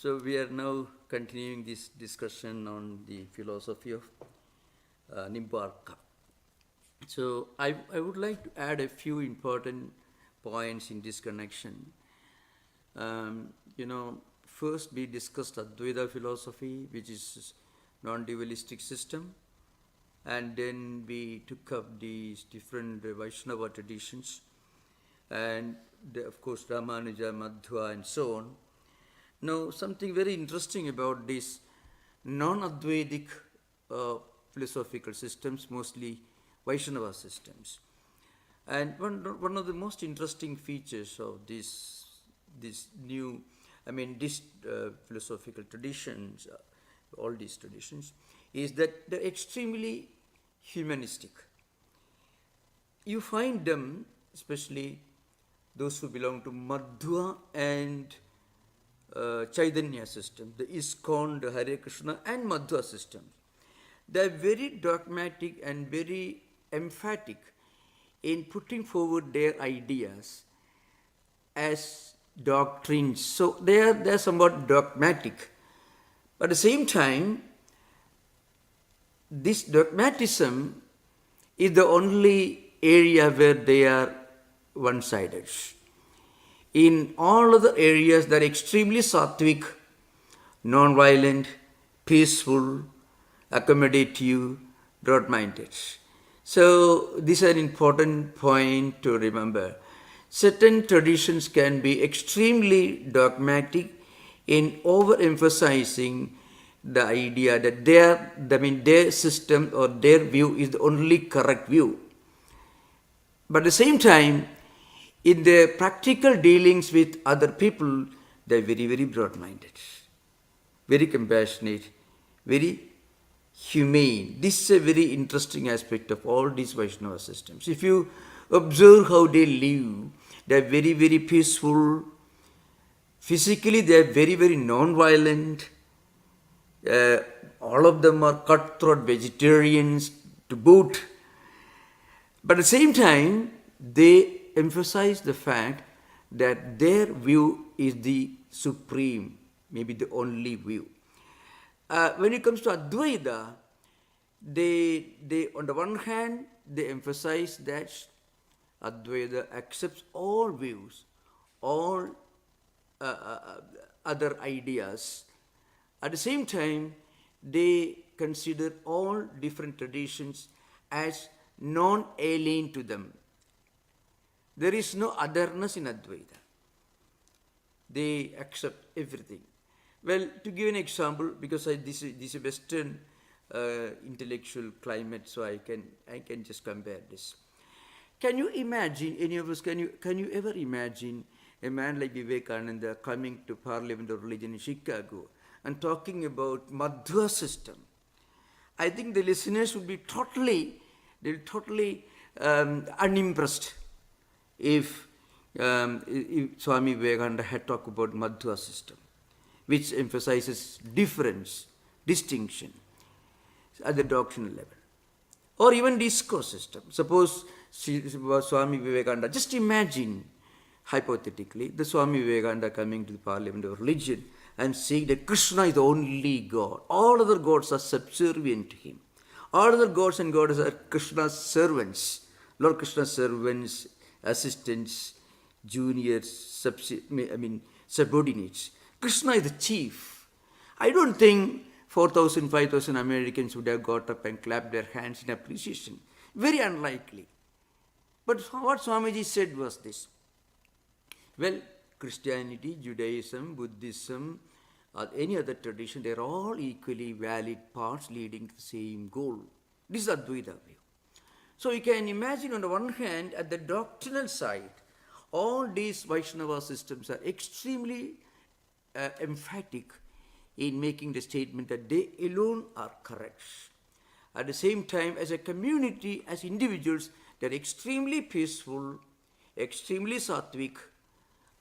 So we are now continuing this discussion on the philosophy of Nimbarka. So I would like to add a few important points in this connection. First we discussed Advaita philosophy, which is non-dualistic system, and then we took up these different Vaishnava traditions, and of course Ramanuja, Madhva, and so on. Now, something very interesting about these non-Advaitic philosophical systems, mostly Vaishnava systems. And one of the most interesting features of this philosophical traditions, all these traditions, is that they're extremely humanistic. You find them, especially those who belong to Madhva and Chaitanya system, the ISKCON, the Hare Krishna and Madhva systems. They are very dogmatic and very emphatic in putting forward their ideas as doctrines. So they are somewhat dogmatic. But at the same time, this dogmatism is the only area where they are one-sided. In all other areas, they are extremely sattvic, non-violent, peaceful, accommodative, broad-minded. So this is an important point to remember. Certain traditions can be extremely dogmatic in overemphasizing the idea that their system or their view is the only correct view. But at the same time, in their practical dealings with other people, they are very, very broad-minded, very compassionate, very humane. This is a very interesting aspect of all these Vaishnava systems. If you observe how they live, they are very, very peaceful. Physically, they are very, very non-violent. All of them are cutthroat vegetarians to boot. But at the same time, they emphasize the fact that their view is the supreme, maybe the only view. When it comes to Advaita, they on the one hand, they emphasize that Advaita accepts all views, all other ideas. At the same time, they consider all different traditions as non-alien to them. There is no otherness in Advaita. They accept everything. Well, to give an example, because this is a Western intellectual climate, so I can just compare this. Can you imagine, any of us, can you ever imagine a man like Vivekananda coming to Parliament of Religion in Chicago and talking about Madhva system? I think the listeners would be totally unimpressed if Swami Vivekananda had talked about Madhva system, which emphasizes difference, distinction at the doctrinal level. Or even discourse system. Suppose Swami Vivekananda, just imagine, hypothetically, the Swami Vivekananda coming to the Parliament of Religion and saying that Krishna is the only God. All other gods are subservient to him. All other gods and goddesses are Krishna's servants. Lord Krishna's servants, assistants, juniors, subordinates. Krishna is the chief. I don't think 4,000, 5,000 Americans would have got up and clapped their hands in appreciation. Very unlikely. But what Swamiji said was this. Well, Christianity, Judaism, Buddhism, or any other tradition, they are all equally valid paths leading to the same goal. This is Advaita view. So you can imagine, on the one hand, at the doctrinal side, all these Vaishnava systems are extremely emphatic in making the statement that they alone are correct. At the same time, as a community, as individuals, they are extremely peaceful, extremely sattvic,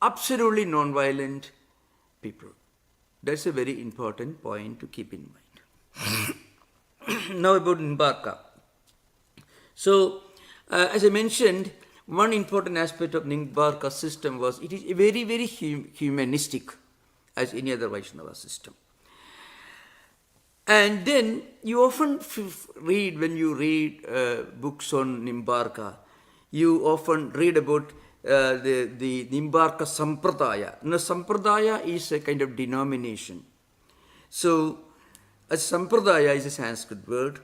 absolutely non-violent people. That's a very important point to keep in mind. Now about Nimbarka. So, as I mentioned, one important aspect of Nimbarka system was it is very, very humanistic as any other Vaishnava system. And then you often read, when you read books on Nimbarka, you often read about the Nimbarka Sampradaya. Now, Sampradaya is a kind of denomination. So, a Sampradaya is a Sanskrit word.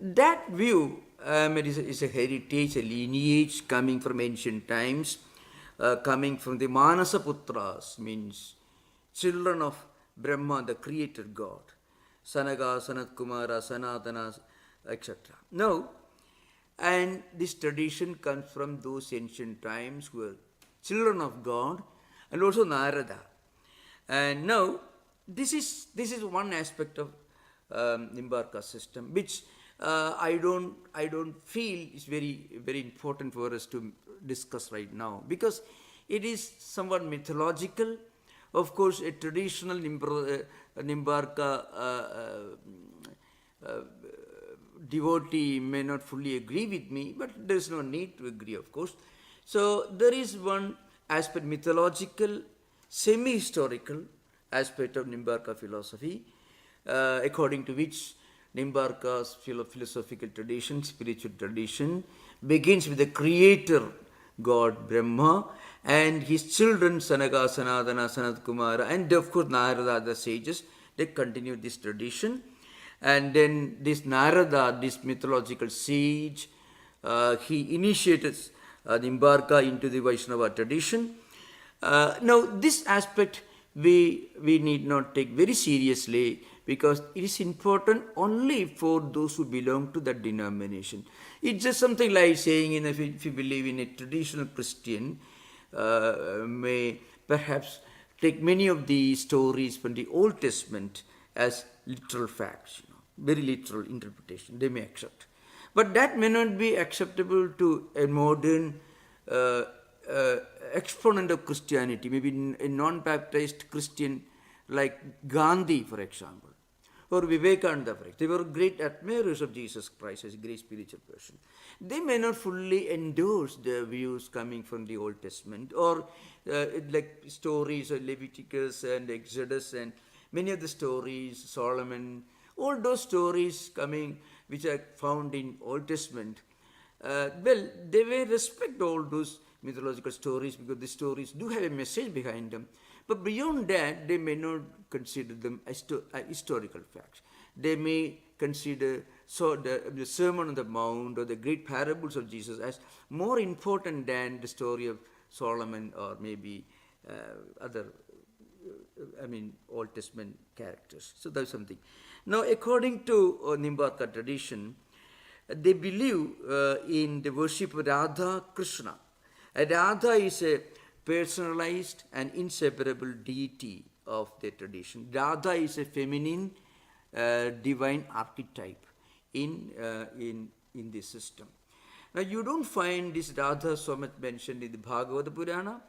That view is a heritage, a lineage coming from ancient times, coming from the Manasaputras, means children of Brahma, the creator God. Sanaga, Sanat Kumara, Sanatana, etc. Now, and this tradition comes from those ancient times who were children of God, and also Narada. And now, this is one aspect of Nimbarka system, which I don't feel is very important for us to discuss right now, because it is somewhat mythological. Of course, a traditional Nimbarka devotee may not fully agree with me, but there is no need to agree, of course. So there is one aspect, mythological, semi-historical aspect of Nimbarka philosophy, according to which Nimbarka's philosophical tradition, spiritual tradition, begins with the creator God Brahma and his children Sanaga, Sanatana, Sanat Kumara, and of course Narada, the sages. They continue this tradition. And then this Narada, this mythological sage, he initiated Nimbarka into the Vaishnava tradition. Now, this aspect we need not take very seriously, because it is important only for those who belong to that denomination. It's just something like saying, if you believe in a traditional Christian, may perhaps take many of the stories from the Old Testament as literal facts, very literal interpretation, they may accept. But that may not be acceptable to a modern exponent of Christianity, maybe a non-baptized Christian like Gandhi, for example, or Vivekananda, for example. They were great admirers of Jesus Christ as a great spiritual person. They may not fully endorse the views coming from the Old Testament, or like stories of Leviticus and Exodus and many of the stories, Solomon, all those stories coming which are found in Old Testament. Well, they may respect all those mythological stories because the stories do have a message behind them. But beyond that, they may not consider them historical facts. They may consider the Sermon on the Mount or the great parables of Jesus as more important than the story of Solomon or maybe other, Old Testament characters. So that's something. Now, according to Nimbarka tradition, they believe in the worship of Radha Krishna. Radha is a personalized and inseparable deity of their tradition. Radha is a feminine divine archetype in this system. Now, you don't find this Radha so much mentioned in the Bhagavata Purana.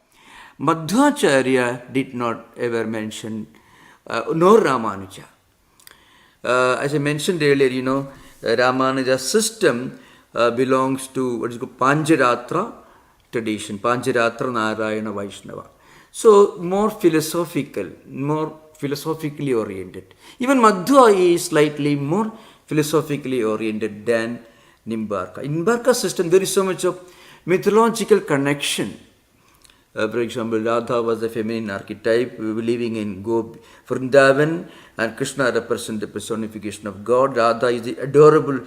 Madhvacharya did not ever mention, nor Ramanuja. As I mentioned earlier, Ramanuja's system belongs to what is called Panjaratra tradition, Panjaratra Narayana Vaishnava. So more philosophically oriented. Even Madhva is slightly more philosophically oriented than Nimbarka. In Nimbarka system, there is so much of mythological connection. For example, Radha was a feminine archetype living in Vrindavan, and Krishna represents the personification of God. Radha is the adorable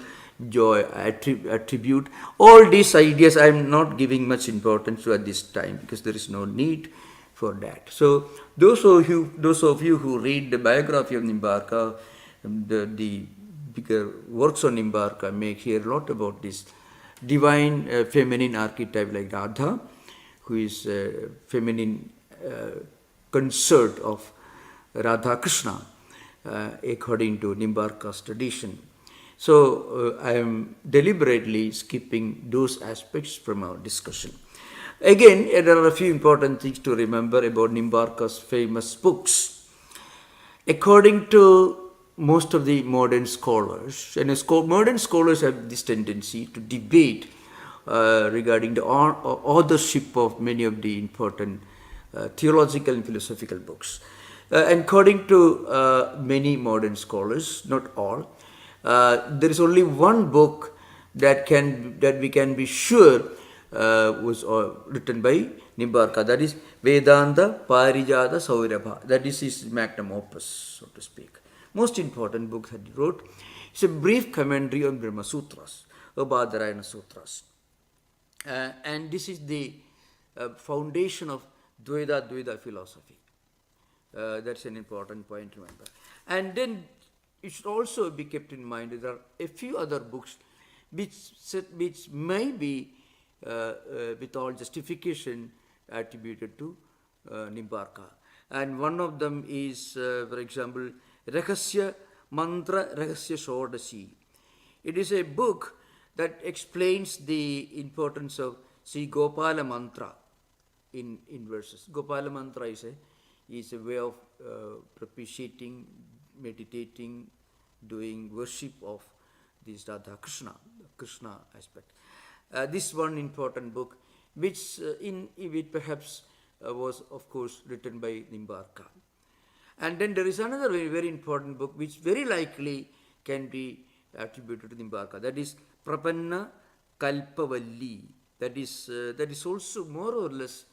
joy attribute. All these ideas I am not giving much importance to at this time because there is no need for that. So those of you who read the biography of Nimbarka, the bigger works on Nimbarka, may hear a lot about this divine feminine archetype like Radha, who is a feminine consort of Radha Krishna, according to Nimbarka's tradition. So I am deliberately skipping those aspects from our discussion. Again, there are a few important things to remember about Nimbarka's famous books. According to most of the modern scholars, and modern scholars have this tendency to debate regarding the authorship of many of the important theological and philosophical books. According to many modern scholars, not all, there is only one book that we can be sure was written by Nimbarka. That is Vedanta Parijata Saurabha. That is his magnum opus, so to speak. Most important book that he wrote. It's a brief commentary on Brahma Sutras, or Badarayana Sutras. And this is the foundation of Dvaita philosophy. That's an important point to remember. And then it should also be kept in mind that there are a few other books which may be, with all justification, attributed to Nimbarka. And one of them is, for example, Rahasya Mantra Rahasya Shodashi. It is a book that explains the importance of Sri Gopala Mantra in verses. Gopala Mantra is a way of propitiating, meditating, doing worship of this Radha Krishna aspect. This one important book, which perhaps was of course written by Nimbarka. And then there is another very, very important book which very likely can be attributed to Nimbarka. That is Prapanna Kalpavalli. That is also more or less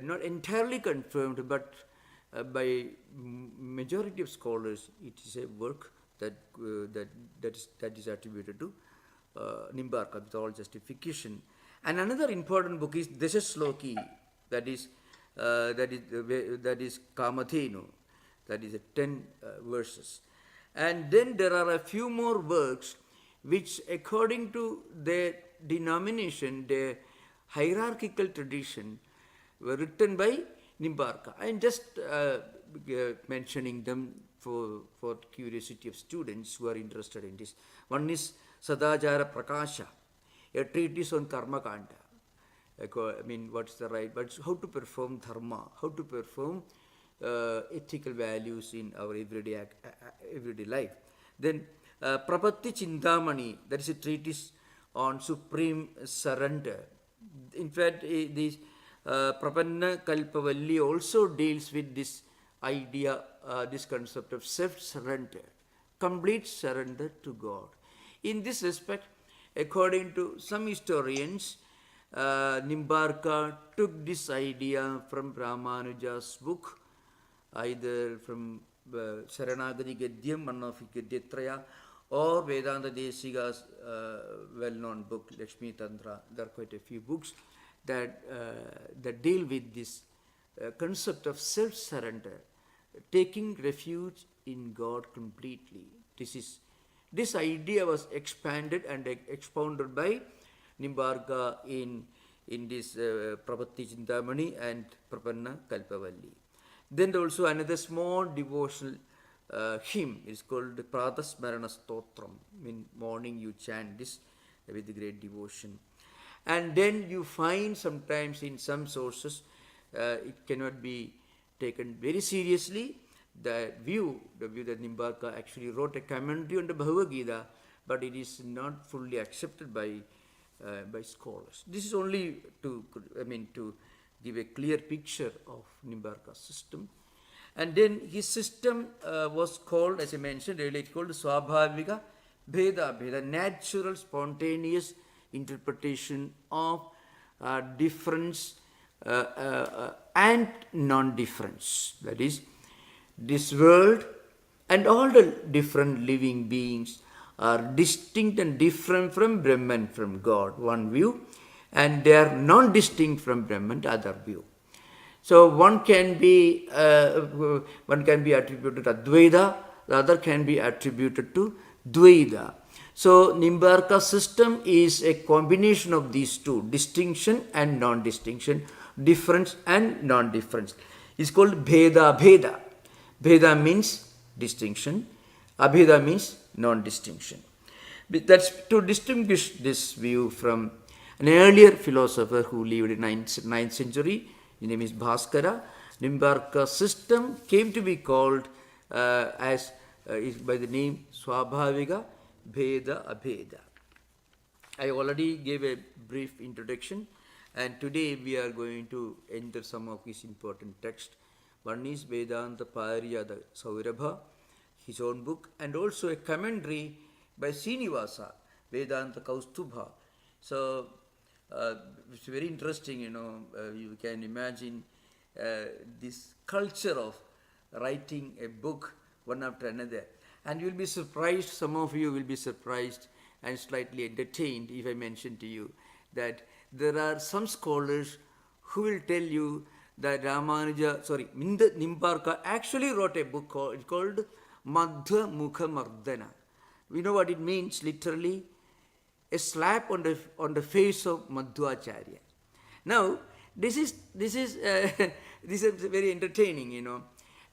not entirely confirmed, but by majority of scholars, it is a work that is attributed to Nimbarka with all justification. And another important book is Deshashloki. That is Kamadhenu. That is 10 verses. And then there are a few more works which, according to their denomination, their hierarchical tradition, were written by Nimbarka. I am just mentioning them for curiosity of students who are interested in this. One is Sadajara Prakasha, a treatise on Karma Kanda. I mean, what's the right, but how to perform dharma, how to perform ethical values in our everyday life. Then Prapatti Chindamani, that is a treatise on supreme surrender. In fact, this Prapanna Kalpavalli also deals with this idea, this concept of self-surrender, complete surrender to God. In this respect, according to some historians, Nimbarka took this idea from Ramanuja's book, either from Saranagati Gadyam, one of Gadyatraya, or Vedanta Desika's well-known book, Lakshmi Tantra. There are quite a few books that deal with this concept of self-surrender, taking refuge in God completely. This idea was expanded and expounded by Nimbarka in this Prapatti Chintamani and Prapanna Kalpavalli. Then also another small devotional hymn is called Pratasmarana Stotram. In morning you chant this with great devotion. And then you find sometimes in some sources, it cannot be taken very seriously, the view that Nimbarka actually wrote a commentary on the Bhagavad Gita, but it is not fully accepted by scholars. This is only to give a clear picture of Nimbarka's system. And then his system was called, as I mentioned earlier, it's called Swabhavika Bheda, natural, spontaneous interpretation of difference and non-difference. That is, this world and all the different living beings are distinct and different from Brahman, from God, one view, and they are non-distinct from Brahman, other view. So one can be attributed to Advaita, the other can be attributed to Dvaita. So Nimbarka's system is a combination of these two, distinction and non-distinction, difference and non-difference. It's called Bheda. Bheda means distinction, Abheda means non-distinction. That's to distinguish this view from an earlier philosopher who lived in 9th century. His name is Bhaskara. Nimbarka's system came to be called by the name Swabhavika Bheda Abheda. I already gave a brief introduction, and today we are going to enter some of his important texts. One is Vedanta Parya, the Saurabha, his own book, and also a commentary by Srinivasa, Vedanta Kaustubha. So it's very interesting, you can imagine this culture of writing a book one after another. And you'll be surprised, some of you will be surprised and slightly entertained if I mention to you that there are some scholars who will tell you that Nimbarka actually wrote a book called Madhva Mukha Mardana. We know what it means literally, a slap on the face of Madhvacharya. Now, this is this is very entertaining.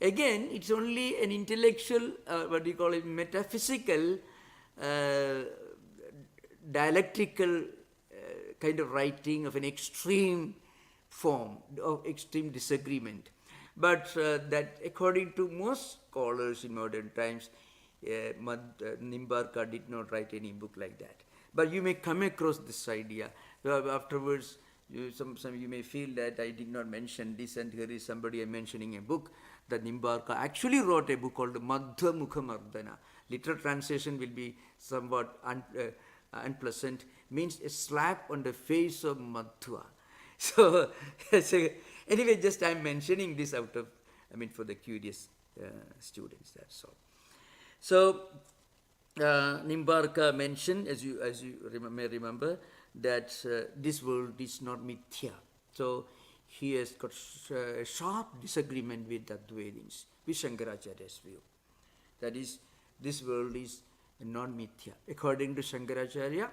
Again, it's only an intellectual, what do you call it, metaphysical, dialectical kind of writing of an extreme form of extreme disagreement. But that, according to most scholars in modern times, Nimbarka did not write any book like that. But you may come across this idea. Afterwards, some you may feel that I did not mention this, and here is somebody mentioning a book that Nimbarka actually wrote a book called Madhva Mukha Mardana. Literal translation will be somewhat unpleasant, means a slap on the face of Madhva. So anyway, just I am mentioning this for the curious students, that's all. So Nimbarka mentioned, as you may remember, that this world is not mithya. So he has got a sharp disagreement with the Advaitins, with Shankaracharya's view. That is, this world is not mithya. According to Shankaracharya,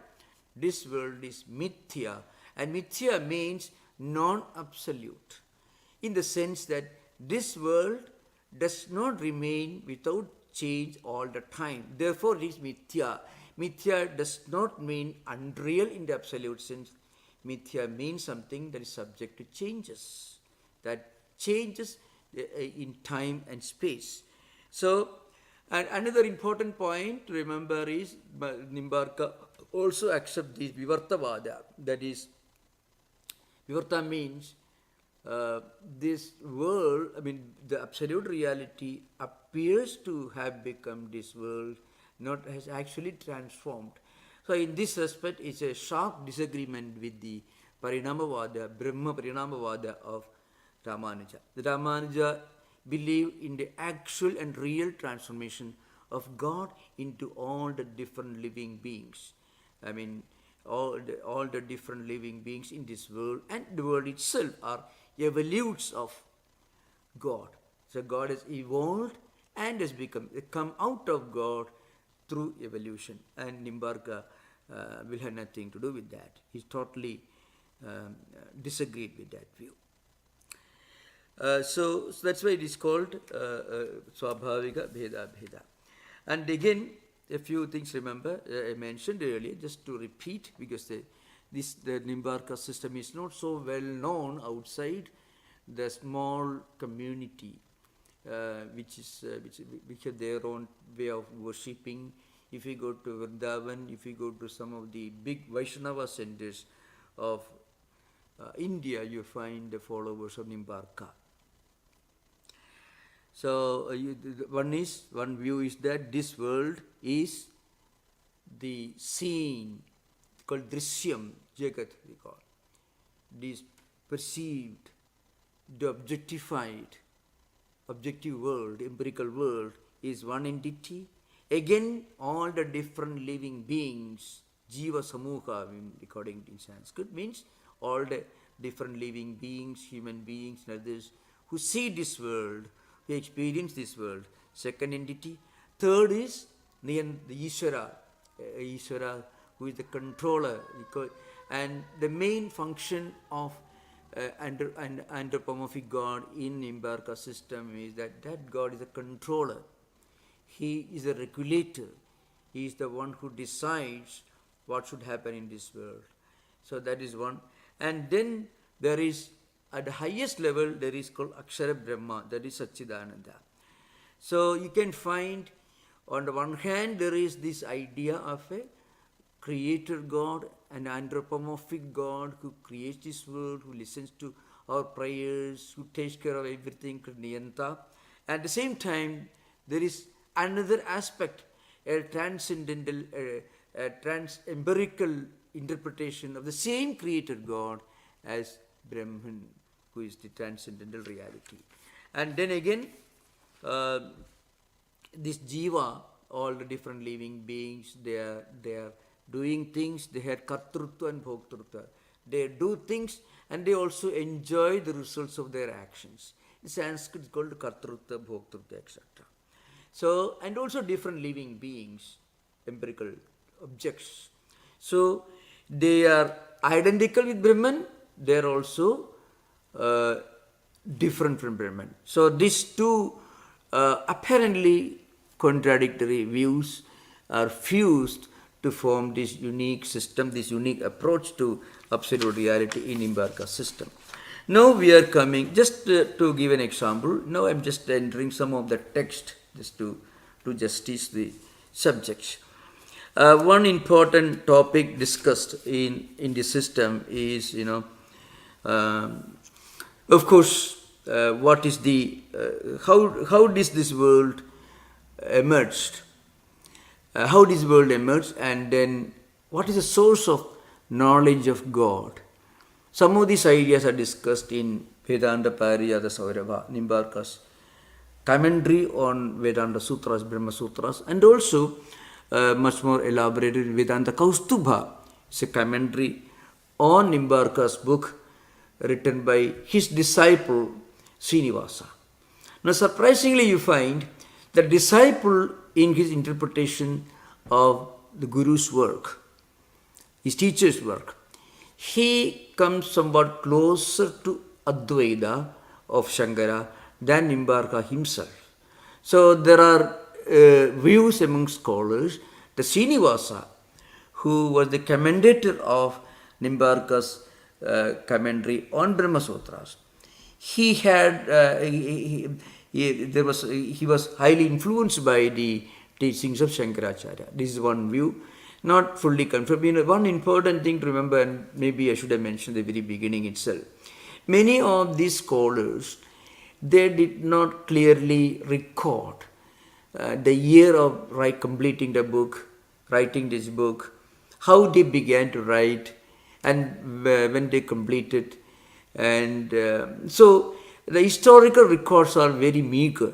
this world is mithya, and mithya means non-absolute, in the sense that this world does not remain without change all the time. Therefore, it is mithya. Mithya does not mean unreal in the absolute sense. Mithya means something that is subject to changes, that changes in time and space. So, and another important point to remember is Nimbarka also accepts this Vivartavada. That is, Vivarta means this world, the absolute reality appears to have become this world, not has actually transformed. So in this respect, it's a sharp disagreement with the Parinamavada, Brahma Parinamavada of Ramanuja. The Ramanuja believed in the actual and real transformation of God into all the different living beings. All the different living beings in this world and the world itself are evolutes of God. So God has evolved and has come out of God through evolution. And Nimbarka will have nothing to do with that. He's totally disagreed with that view. So that's why it is called Swabhavika Bheda Bheda. And again, a few things, remember, I mentioned earlier, just to repeat, because the Nimbarka system is not so well known outside the small community, which have their own way of worshipping. If you go to Vrindavan, if you go to some of the big Vaishnava centers of India, you find the followers of Nimbarka. So one view is that this world is the seen, called Drishyam, Jagat we call. This perceived, the objectified, objective world, empirical world is one entity. Again, all the different living beings, Jiva Samuha, according to Sanskrit, means all the different living beings, human beings and others, who see this world, who experience this world. Second entity. Third is the Ishvara, who is the controller. And the main function of anthropomorphic God in Nimbarka system is that God is a controller. He is a regulator. He is the one who decides what should happen in this world. So that is one. And then there is, at the highest level, there is called Akshara Brahma, that is Satchidananda. So you can find, on the one hand, there is this idea of a creator God, an anthropomorphic God who creates this world, who listens to our prayers, who takes care of everything, Niyanta. At the same time, there is another aspect, a transcendental, empirical interpretation of the same creator God as Brahman, who is the transcendental reality. And then again, this jiva, all the different living beings, they are doing things. They had kartrutva and bhoktrutva. They do things and they also enjoy the results of their actions. In Sanskrit, it's called kartrutva, bhoktrutva, etc. So, and also different living beings, empirical objects. So, they are identical with Brahman. They are also different from Brahman. So, these two apparently contradictory views are fused to form this unique system, this unique approach to absolute reality in Nimbarka system. Now we are coming, just to give an example, now I am just entering some of the text just to justice the subjects. One important topic discussed in the system is, of course, what is the, how does this world emerged? How this world emerged, and then what is the source of knowledge of God? Some of these ideas are discussed in Vedanta Parijata Saurabha, Nimbarka's commentary on Vedanta Sutras, Brahma Sutras, and also much more elaborated in Vedanta Kaustubha. It's a commentary on Nimbarka's book written by his disciple Srinivasa. Now, surprisingly, you find the disciple in his interpretation of the Guru's work, his teacher's work, he comes somewhat closer to Advaita of Shankara than Nimbarka himself. So there are views among scholars that Srinivasa, who was the commentator of Nimbarka's commentary on Brahma Sutras, he was highly influenced by the teachings of Shankaracharya. This is one view, not fully confirmed. One important thing to remember, and maybe I should have mentioned at the very beginning itself, many of these scholars, they did not clearly record the year of completing the book, writing this book, how they began to write, and when they completed. And so the historical records are very meager,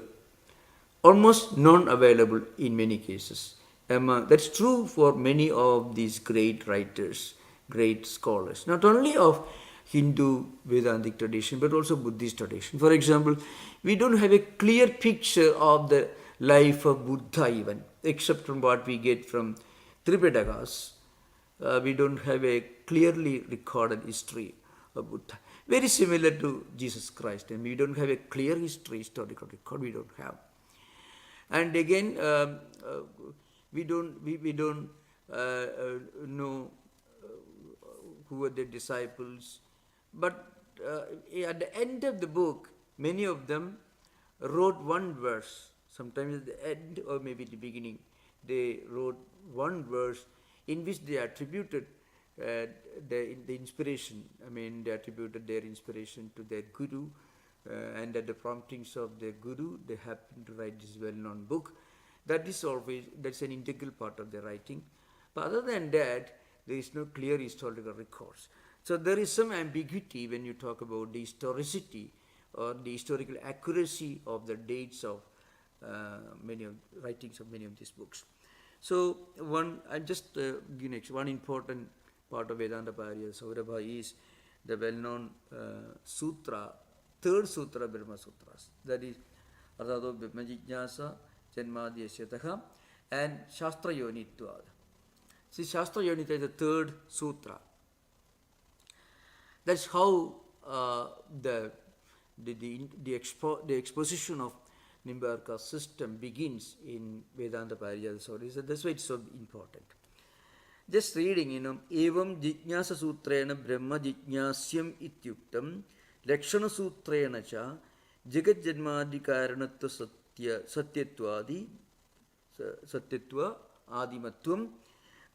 almost non-available in many cases. That's true for many of these great writers, great scholars, not only of Hindu Vedantic tradition, but also Buddhist tradition. For example, we don't have a clear picture of the life of Buddha even, except from what we get from Tripitakas. We don't have a clearly recorded history of Buddha. Very similar to Jesus Christ, and we don't have a clear historical record. We don't have. And again, we don't know who were the disciples. But at the end of the book, many of them wrote one verse. Sometimes at the end or maybe the beginning, they wrote one verse in which they attributed the inspiration. I mean, they attributed their inspiration to their guru, and at the promptings of their guru, they happened to write this well-known book. That's an integral part of their writing. But other than that, there is no clear historical records. So there is some ambiguity when you talk about the historicity or the historical accuracy of the dates of writings of many of these books. So one important part of Vedanta Parijata Saurabha is the well-known sutra, third sutra, Brahma Sutras. That is Arthado Brahma Jignasa, Janmadhyashyataha, and Shastra Yonitvad. See, Shastra Yonitva is the third sutra. That's how the exposition of Nimbarka system begins in Vedanta Parijata Saurabha. That's why it's so important. Just reading, Evam Jignasa Sutrena Brahma Jignasyam Ityuktam Lakshana Sutrena Cha Jagat Janmadikaranatva Satyatva Adimatvam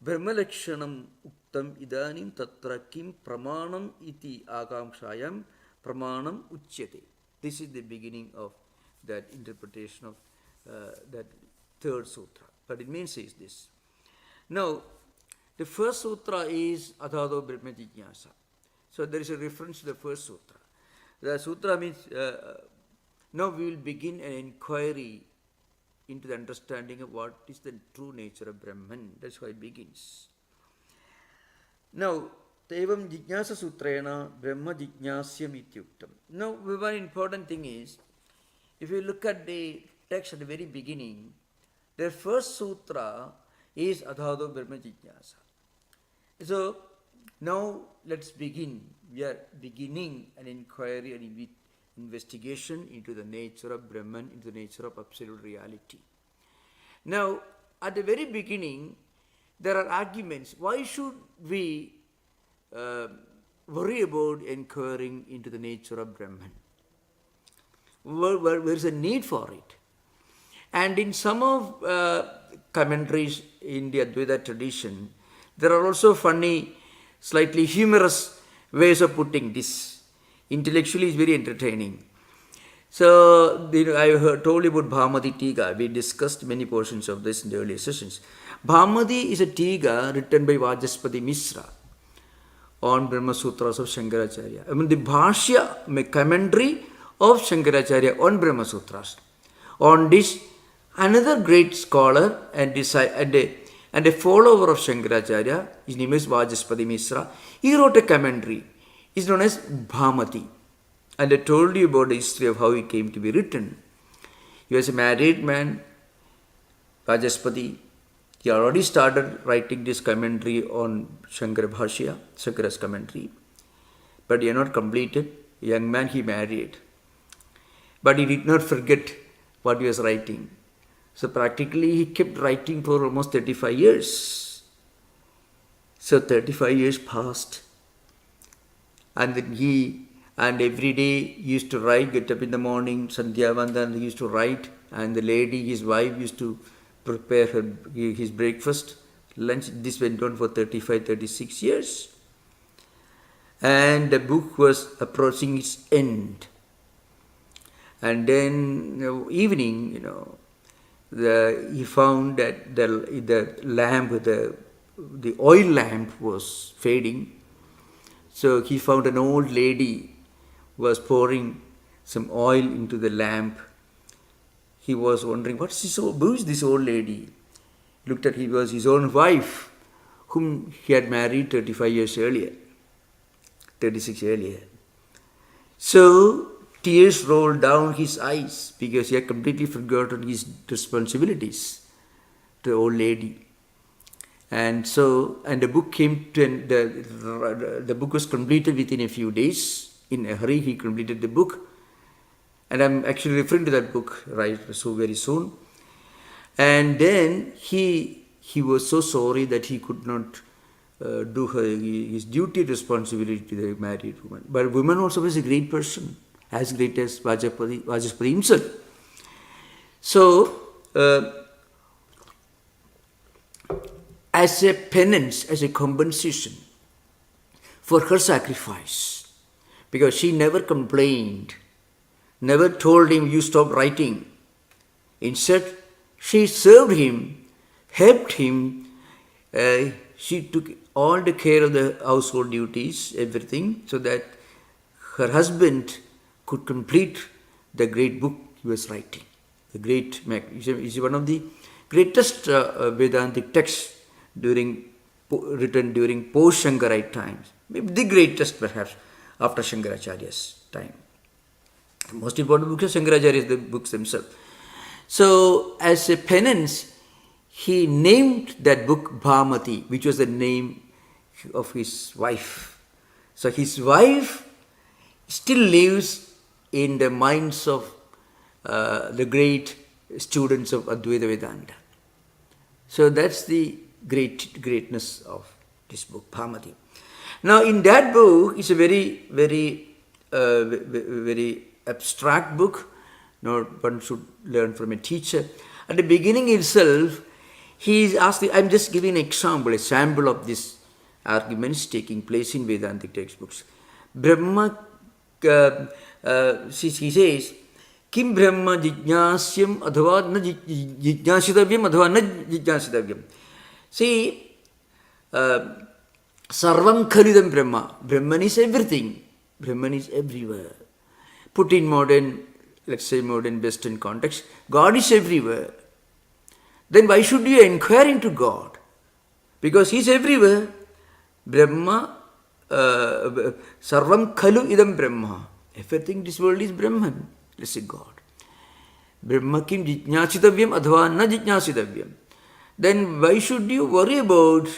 Brahma Lakshanam Uktam Idanim Tatra Kim Pramanam Iti Akamshayam pramanam uchyate. This is the beginning of that interpretation of that third sutra. What it means is this. Now, the first sutra is Adhado Brahma Jignasa. So there is a reference to the first sutra. The sutra means, now we will begin an inquiry into the understanding of what is the true nature of Brahman. That's how it begins. Now, Tevam Jignasa Sutrena Brahma Jignasyam Ityuktam. Now, one important thing is, if you look at the text at the very beginning, the first sutra is Adhado Brahma Jignasa. So, now let's begin. We are beginning an inquiry and investigation into the nature of Brahman, into the nature of absolute reality. Now, at the very beginning, there are arguments. Why should we worry about inquiring into the nature of Brahman? Where is a need for it? And in some of commentaries in the Advaita tradition, there are also funny, slightly humorous ways of putting this. Intellectually, it's very entertaining. So, I told you about Bhamati Tiga. We discussed many portions of this in the earlier sessions. Bhamati is a Tiga written by Vajaspati Misra on Brahma Sutras of Shankaracharya. I mean, the Bhashya, commentary of Shankaracharya on Brahma Sutras. On this, another great scholar and a follower of Shankaracharya, his name is Vajaspati Misra, he wrote a commentary. It's known as Bhamati. And I told you about the history of how it came to be written. He was a married man, Vajaspati. He already started writing this commentary on Shankara Bhashya, Shankara's commentary. But he had not completed. A young man he married. But he did not forget what he was writing. So practically he kept writing for almost 35 years. So 35 years passed. And then and every day he used to write, get up in the morning, Sandhya Vandan, he used to write, and the lady, his wife, used to prepare his breakfast, lunch. This went on for 35, 36 years. And the book was approaching its end. And then evening, he found that the lamp, the oil lamp was fading. So he found an old lady was pouring some oil into the lamp. He was wondering, who is this old lady? Looked at, he was his own wife, whom he had married 35 years earlier, 36 earlier. So tears rolled down his eyes because he had completely forgotten his responsibilities to the old lady. And the book came to, the book was completed within a few days. In a hurry, he completed the book. And I'm actually referring to that book so very soon. And then he was so sorry that he could not do his duty responsibility to the married woman. But woman also was a great person, as great as Vajaspati himself. So, as a penance, as a compensation for her sacrifice, because she never complained, never told him, you stop writing. Instead, she served him, helped him. She took all the care of the household duties, everything, so that her husband could complete the great book he was writing. The great, is one of the greatest Vedantic texts written during post-Shankarite times. Maybe the greatest, perhaps, after Shankaracharya's time. The most important books of Shankaracharya is the books themselves. So, as a penance, he named that book Bhamati, which was the name of his wife. So, his wife still lives in the minds of the great students of Advaita Vedanta. So, that's the greatness of this book, Bhamati. Now, in that book, it's a very, very, very abstract book. One should learn from a teacher. At the beginning itself, he is asking, I'm just giving an example, a sample of these arguments taking place in Vedantic textbooks. Brahma She says, Kim Brahma Jijnasyam Adhava na Jijnasidavyam Adhava na Jijnasidavyam. See, Sarvam Khalidam Brahma. Brahman is everything. Brahman is everywhere. Put in modern, let's say modern Western context, God is everywhere. Then why should you inquire into God? Because He is everywhere. Brahma, Sarvam Khalu Idam Brahma. Everything in this world is Brahman. Let's say God. Brahma kim jijnasidavyam adhava na jijnasidavyam. Then why should you worry about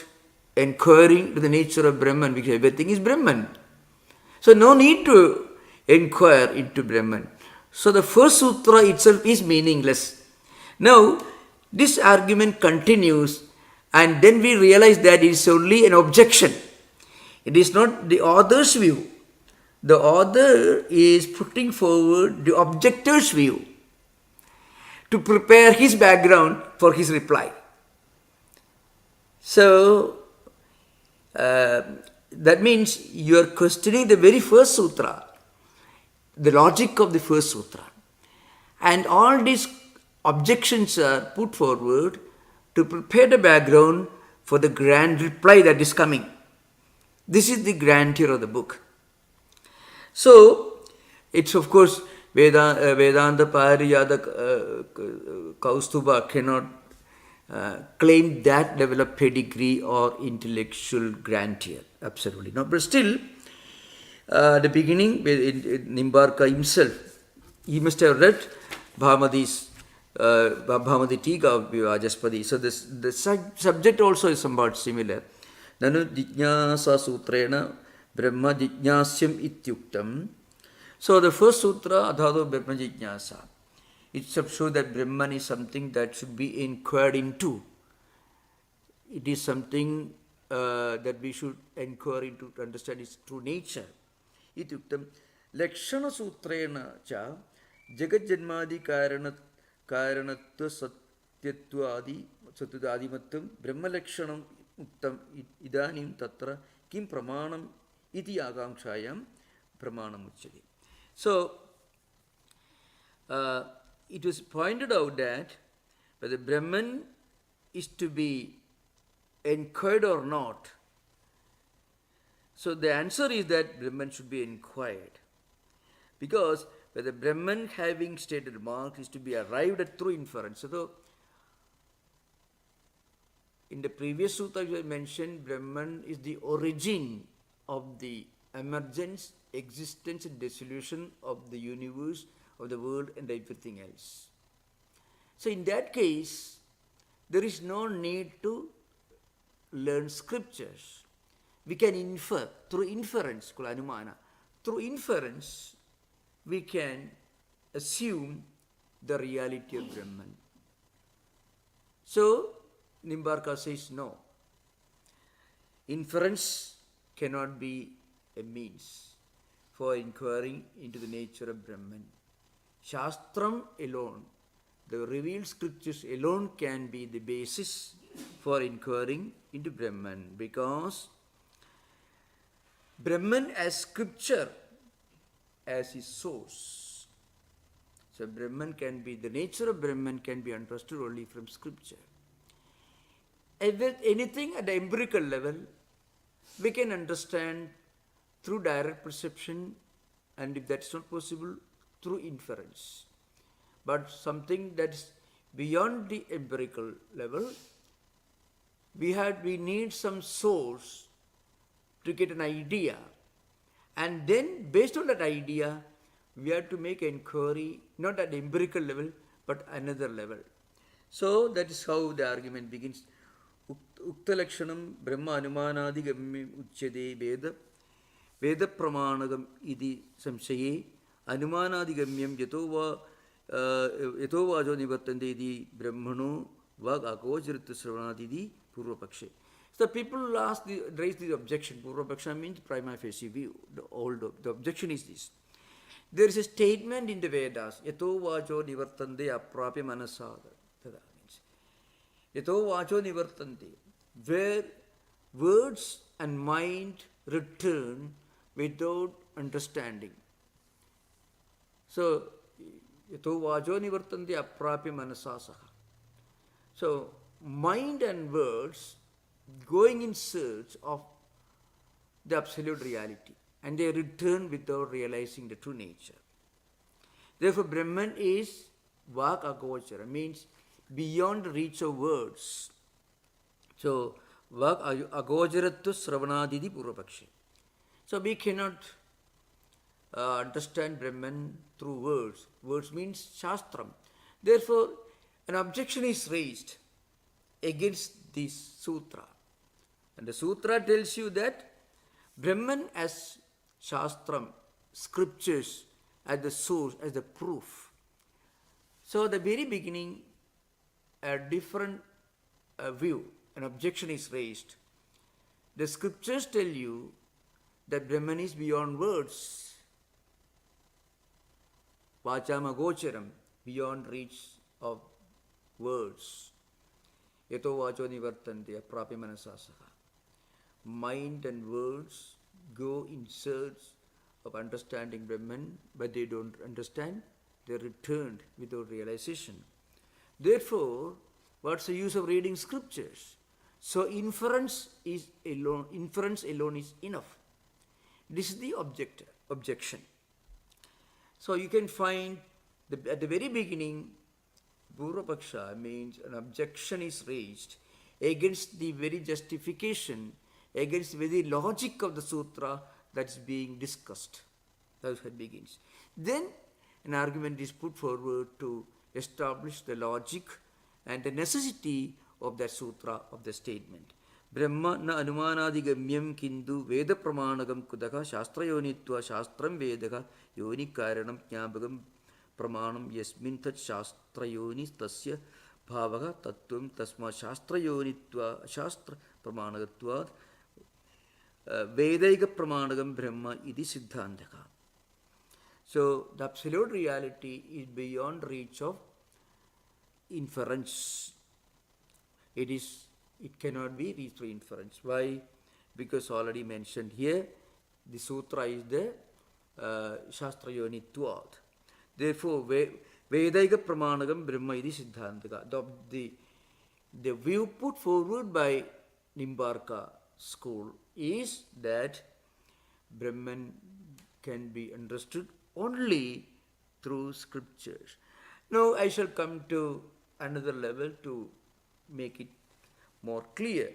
inquiring to the nature of Brahman? Because everything is Brahman. So no need to inquire into Brahman. So the first sutra itself is meaningless. Now, this argument continues, and then we realize that it is only an objection. It is not the author's view. The author is putting forward the objector's view to prepare his background for his reply. So, that means you are questioning the very first sutra, the logic of the first sutra. And all these objections are put forward to prepare the background for the grand reply that is coming. This is the grandeur of the book. So, it's of course Vedanta Pariyada Kaustuba cannot claim that level of pedigree or intellectual grandeur. Absolutely not. But still, the beginning, Nimbarka himself, he must have read Bhamadi's Bhamadi Tika of Vivajaspadi. So the subject also is somewhat similar. Nanu Jijnasa Sutrena Brahma Jijnasyam Ityuktam. So the first sutra, Adhado Brahma Jijnasa, it shows that Brahman is something that should be inquired into. It is something that we should inquire into to understand its true nature. Ityuktam Lakshana Sutrena cha Jagat Janmadi Karanatva Satyatva Adi Mattam Brahma Lakshanam Uttam Idanim Tatra Kim Pramanam Iti Agamshayam Pramanam Uchadi. So, it was pointed out that whether Brahman is to be inquired or not. So the answer is that Brahman should be inquired. Because whether Brahman, having stated remarks, is to be arrived at through inference. So in the previous sutta I mentioned, Brahman is the origin of the emergence, existence and dissolution of the universe, of the world and everything else. So in that case, there is no need to learn scriptures. We can infer through inference, kulanumana. Through inference, we can assume the reality of Brahman. So, Nimbarka says no. Inference cannot be a means for inquiring into the nature of Brahman. Shastram alone, the revealed scriptures alone can be the basis for inquiring into Brahman, because Brahman as scripture as his source. So Brahman can be, the nature of Brahman can be understood only from scripture. Anything at the empirical level, we can understand through direct perception, and if that's not possible, through inference. But something that's beyond the empirical level, we need some source to get an idea, and then based on that idea, we have to make inquiry not at the empirical level but another level. So that is how the argument begins. Uktalakshanam Brahma Anumanadi Gammi Uchyade Veda Pramanagam Idi Samshaye Anumanadi Gamyam Yatova Vajo Nivartande Idi Brahmano Vag Akojirita Sravanadidi Purvapakshe. So people raise the objection. Purvapaksha means prima facie view. The objection is this. There is a statement in the Vedas, Yato Vajo Nivartande Aprapya Manasada. Yato Vajo Nivartande, where words and mind return without understanding. So, yato vajo nivartanti aprapya manasasaha. So, mind and words going in search of the absolute reality, and they return without realizing the true nature. Therefore, Brahman is vak agochara, means beyond the reach of words. So, vak agocharatva sravanadidi purvapakshi. So, we cannot understand Brahman through words. Words means shastram. Therefore, an objection is raised against this sutra. And the sutra tells you that Brahman as shastram, scriptures as the source, as the proof. So, the very beginning, a different view, an objection is raised. The scriptures tell you that Brahman is beyond words. Vachama gocharam, beyond reach of words. Yato vacho nivartante aprapya manasasaha. Mind and words go in search of understanding Brahman, but they don't understand. They returned without realization. Therefore, what's the use of reading scriptures? So inference alone is enough. This is the objection. So you can find at the very beginning, Purvapaksha means an objection is raised against the very justification, against the very logic of the sutra that's being discussed. That's how it begins. Then an argument is put forward to establish the logic and the necessity of that sutra, of the statement. Brahma na anumanadigamyam kindu veda pramanagam kudaka shastra yonitva shastram vedaka yoni karanam jnabagam pramanam yasmin tat shastra yoni tasya bhavaga tattvam tasma shastra yonitva shastra pramanagatva vedaika pramanagam brahma iti siddhantaka. So the absolute reality is beyond reach of inference. It cannot be reached through inference. Why? Because already mentioned here, the sutra is the shastra yonitvat. Therefore, vedaika pramanagam brahma iti siddhantaka. The view put forward by Nimbarka school is that Brahman can be understood only through scriptures. Now I shall come to another level to make it more clear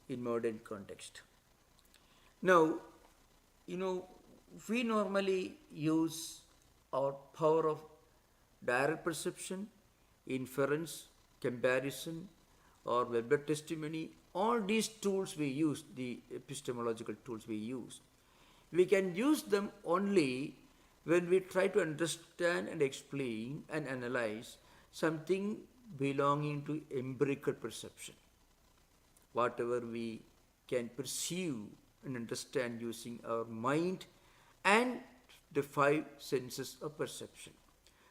in modern context. Now, we normally use our power of direct perception, inference, comparison, or verbal testimony. All these tools we use, the epistemological tools we use, we can use them only when we try to understand and explain and analyze something belonging to empirical perception. Whatever we can perceive and understand using our mind and the five senses of perception.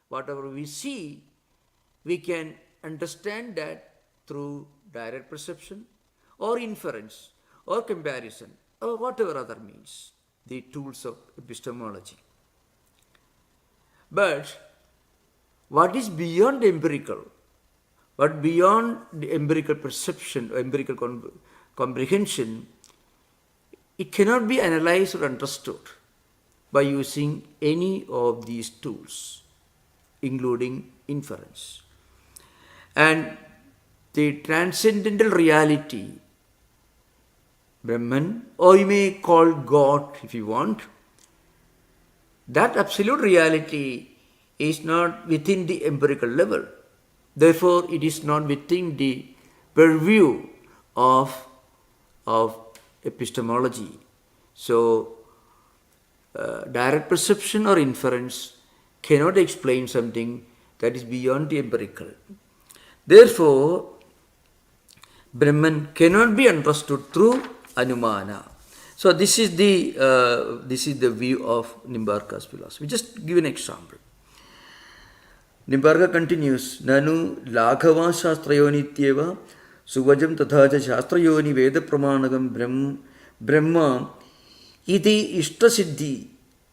Whatever we see, we can understand that through direct perception or inference or comparison or whatever other means, the tools of epistemology. But what is beyond empirical? But beyond the empirical perception, or empirical comprehension, it cannot be analyzed or understood by using any of these tools, including inference. And the transcendental reality, Brahman, or you may call God if you want, that absolute reality is not within the empirical level. Therefore, it is not within the purview of epistemology. So, direct perception or inference cannot explain something that is beyond the empirical. Therefore, Brahman cannot be understood through anumana. So, this is the view of Nimbarka's philosophy. Just give an example. Nimbarka continues, Nanu Laghava Shastrayonityeva Suvajam Tathaja Shastrayoni Veda Pramanagam Brahma Iti Ishtasiddhi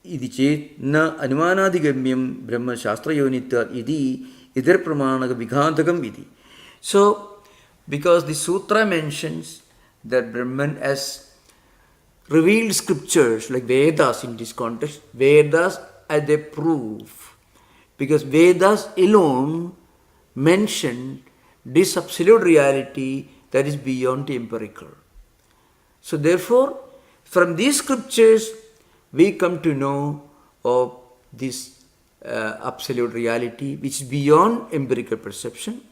Iti chet na anumanadigamyam brahma shastrayonitya iti idhar pramanaka vighantakam iti. So, because the sutra mentions that Brahman has revealed scriptures like Vedas in this context, Vedas as a proof. Because Vedas alone mention this absolute reality that is beyond the empirical. So therefore, from these scriptures, we come to know of this absolute reality which is beyond empirical perception.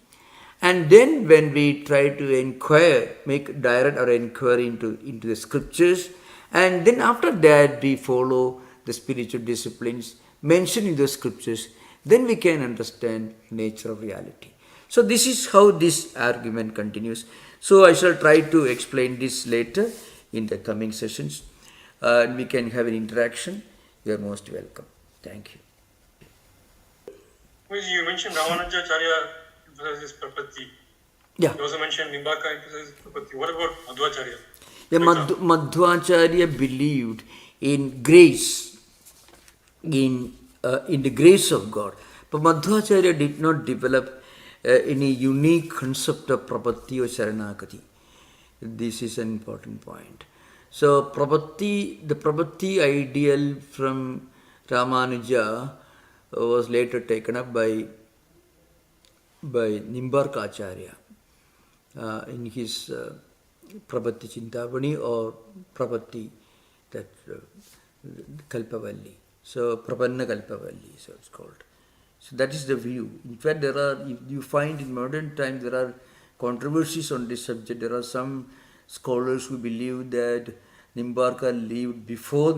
And then when we try to inquire, make direct or inquiry into the scriptures, and then after that we follow the spiritual disciplines mentioned in the scriptures, then we can understand nature of reality. So this is how this argument continues. So I shall try to explain this later in the coming sessions. We can have an interaction. You are most welcome. Thank you. You mentioned Ramanujacharya emphasizes prapatti. Yeah. You also mentioned Nimbarka emphasizes prapatti. What about Madhvacharya? Yeah, Madhvacharya believed in grace, in the grace of God. But Madhvacharya did not develop any unique concept of prapatti or sharanagati. This is an important point. So the prapatti ideal from Ramanuja was later taken up by Nimbarka Acharya in his Prapatti Chintamani or Prapatti, that Kalpavalli. So Prapanna Kalpavalli, so it's called. So that is the view. In fact, you find in modern times there are controversies on this subject. There are some scholars who believe that Nimbarka lived before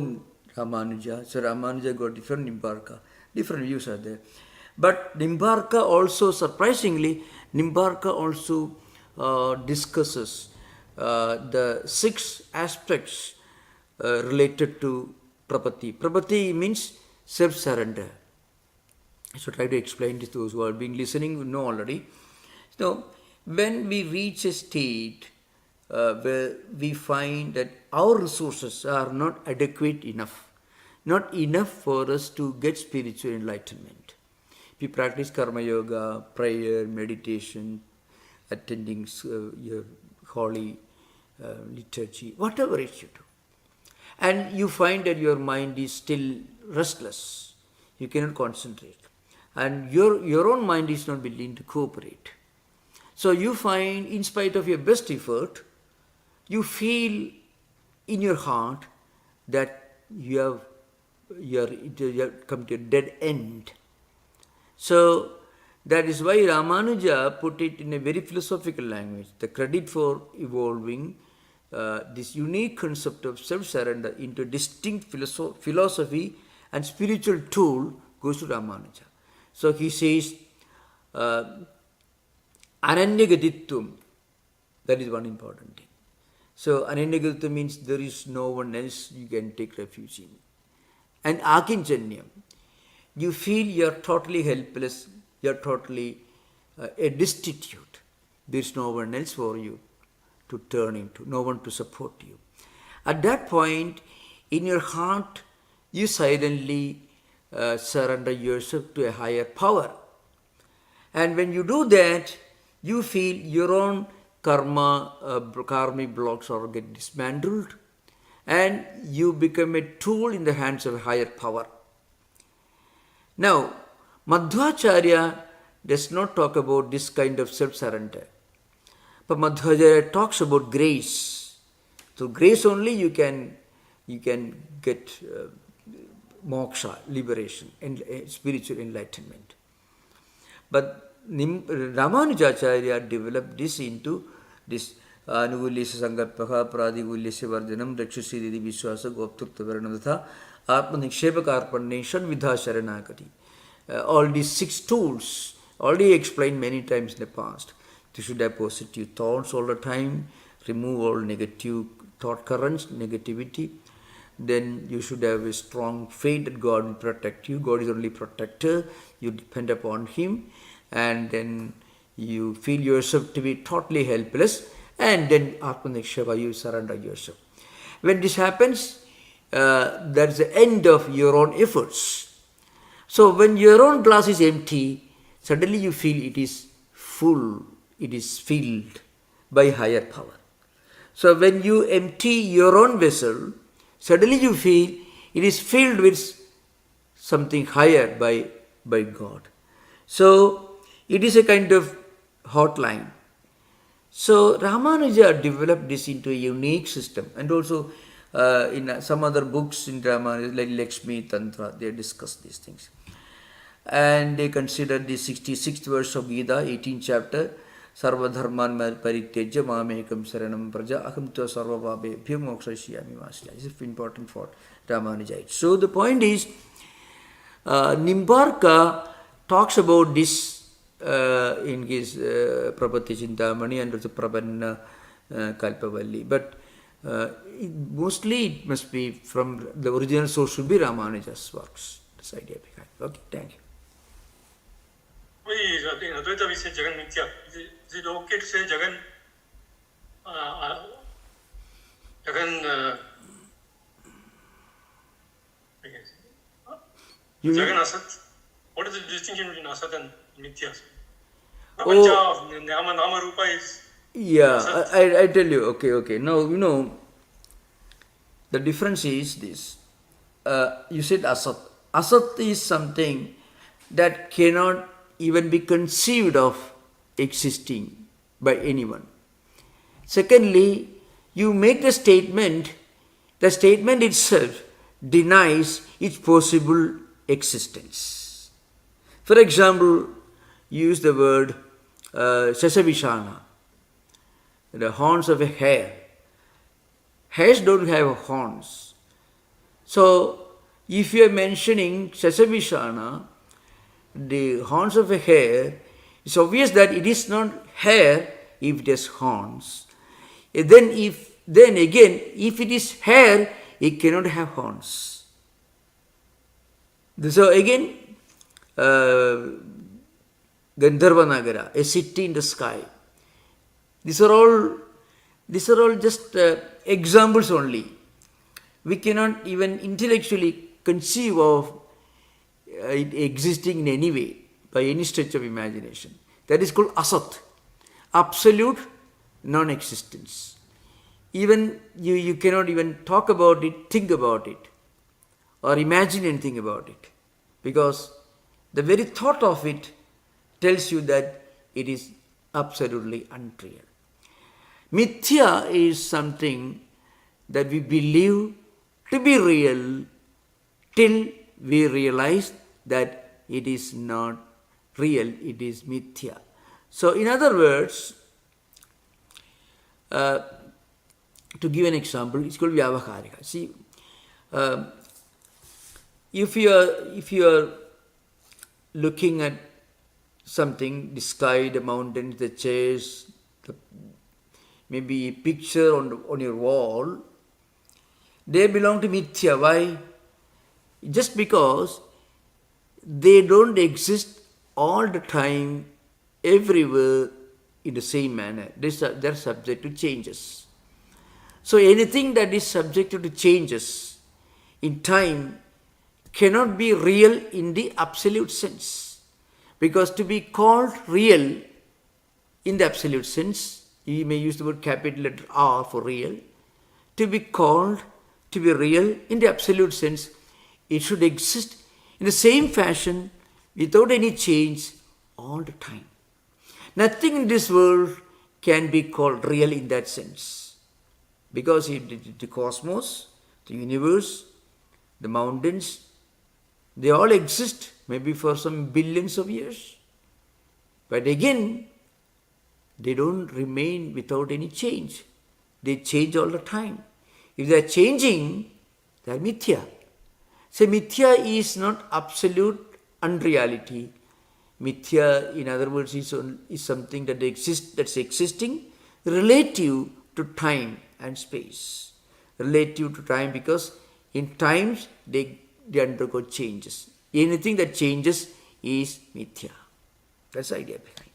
Ramanuja. So Ramanuja got different Nimbarka. Different views are there. But Nimbarka also, surprisingly, Nimbarka also discusses the 6 aspects related to prapatti. Prapatti means self-surrender. So try to explain this to those who are being listening, know already. So when we reach a state where we find that our resources are not adequate enough, not enough for us to get spiritual enlightenment. We practice karma yoga, prayer, meditation, attending your holy liturgy, whatever it you do. And you find that your mind is still restless. You cannot concentrate. And your own mind is not willing to cooperate. So you find, in spite of your best effort, you feel in your heart that you have come to a dead end. So that is why Ramanuja put it in a very philosophical language. The credit for evolving this unique concept of self-surrender into distinct philosophy and spiritual tool goes to Ramanuja. So he says, Ananyagaditvam, that is one important thing. So Ananyagaditvam means there is no one else you can take refuge in. And Akinchanyam, you feel you are totally helpless, you are totally destitute. There is no one else for you to turn into, no one to support you. At that point, in your heart, you silently surrender yourself to a higher power. And when you do that, you feel your own karmic blocks are get dismantled, and you become a tool in the hands of a higher power. Now, Madhvacharya does not talk about this kind of self-surrender. But Madhvacharya talks about grace. So grace only you can get moksha, liberation, and spiritual enlightenment. But Ramanujacharya developed this into this Anugulyasya Sankalpaha Pradigulyasya Varjanam Rakshasiri Vishwasa Goptukta Varanatha Atma Nikshepaka Vidha Sharanagati. All these 6 tools, already explained many times in the past. You should have positive thoughts all the time, remove all negative thought currents, negativity. Then you should have a strong faith that God will protect you. God is only protector. You depend upon Him. And then you feel yourself to be totally helpless. And then Atmanikshava, you surrender yourself. When this happens, that's the end of your own efforts. So when your own glass is empty, suddenly you feel it is full, it is filled by higher power. So when you empty your own vessel, suddenly you feel it is filled with something higher by God. So it is a kind of hotline. So Ramanuja developed this into a unique system, and also in some other books in Ramanuja, like Lakshmi Tantra, they discuss these things. And they consider the 66th verse of Gita, 18th chapter, Sarva Dharman Parityaja Mamekam Saranam Praja Aham Tva Sarva Bhabebhyo Mokshashyami Masya. This is important for Ramanuja. So the point is, Nimbarka talks about this in his Prapatti Chintamani and also Prapanna Kalpavalli. But mostly it must be from the original source, should be Ramanuja's works. This idea behind. Okay, thank you. वही अद्वैत विषय जगन मिथ्या लौकिक से जगन जगन जगन असत. What is the distinction between asat and mithya? Nama rupa is yeah, I tell you. Okay. Now you know the difference is this. You said asat. Asat is something that cannot even be conceived of existing by anyone. Secondly, you make the statement itself denies its possible existence. For example, use the word Sasavishana, the horns of a hare. Hares don't have horns. So, if you are mentioning Sasavishana, the horns of a hare, it's obvious that it is not hare if it has horns. Then again, if it is hare, it cannot have horns. So again, Gandharva Nagara, a city in the sky. These are all just examples only. We cannot even intellectually conceive of it existing in any way, by any stretch of imagination. That is called asat, absolute non-existence. Even you cannot even talk about it, think about it, or imagine anything about it, because the very thought of it tells you that it is absolutely unreal. Mithya is something that we believe to be real till we realize that it is not real, it is mithya. So in other words, to give an example, it's called vyavaharika. See, if you are looking at something, the sky, the mountains, the chairs, maybe a picture on your wall, they belong to mithya. Why? Just because they don't exist all the time, everywhere, in the same manner. They're subject to changes. So anything that is subject to changes in time cannot be real in the absolute sense. Because to be called real in the absolute sense, you may use the word capital letter R for real. To be called to be real in the absolute sense, it should exist in the same fashion without any change all the time. Nothing in this world can be called real in that sense. Because the cosmos, the universe, the mountains, they all exist maybe for some billions of years. But again, they don't remain without any change. They change all the time. If they are changing, they are mithya. So mithya is not absolute unreality. Mithya, in other words, is something that that's existing relative to time and space. Relative to time, because in times they undergo changes. Anything that changes is mithya. That's the idea behind.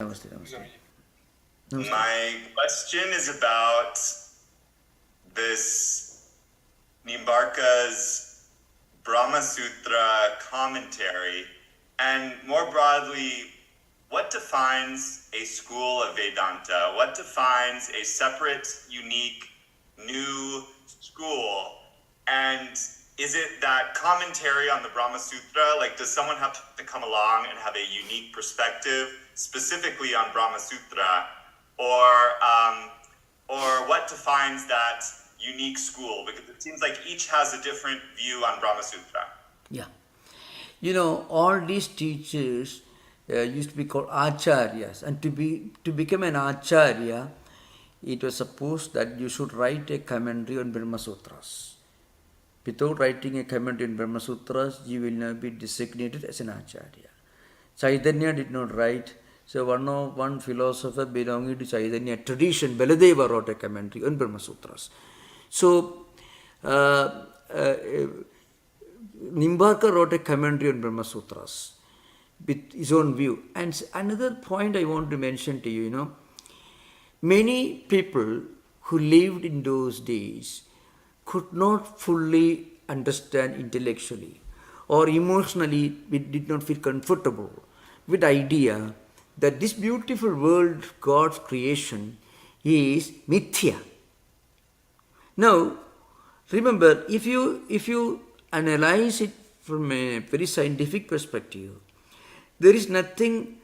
Namaste, namaste. My question is about this Nimbarka's Brahma Sutra commentary, and more broadly, what defines a school of Vedanta? What defines a separate, unique, new school? And is it that commentary on the Brahma Sutra? Like, does someone have to come along and have a unique perspective specifically on Brahma Sutra? Or what defines that unique school? Because it seems like each has a different view on Brahma Sutra. Yeah. All these teachers used to be called acharyas. And to become an acharya, it was supposed that you should write a commentary on Brahma Sutras. Without writing a commentary on Brahma Sutras, you will not be designated as an acharya. Chaitanya did not write. So one philosopher belonging to Chaitanya tradition, Baladeva, wrote a commentary on Brahma Sutras. So Nimbarka wrote a commentary on Brahma Sutras with his own view. And another point I want to mention to you, many people who lived in those days could not fully understand intellectually or emotionally, we did not feel comfortable with the idea that this beautiful world, God's creation, is mithya. Now, remember, if you analyze it from a very scientific perspective, there is nothing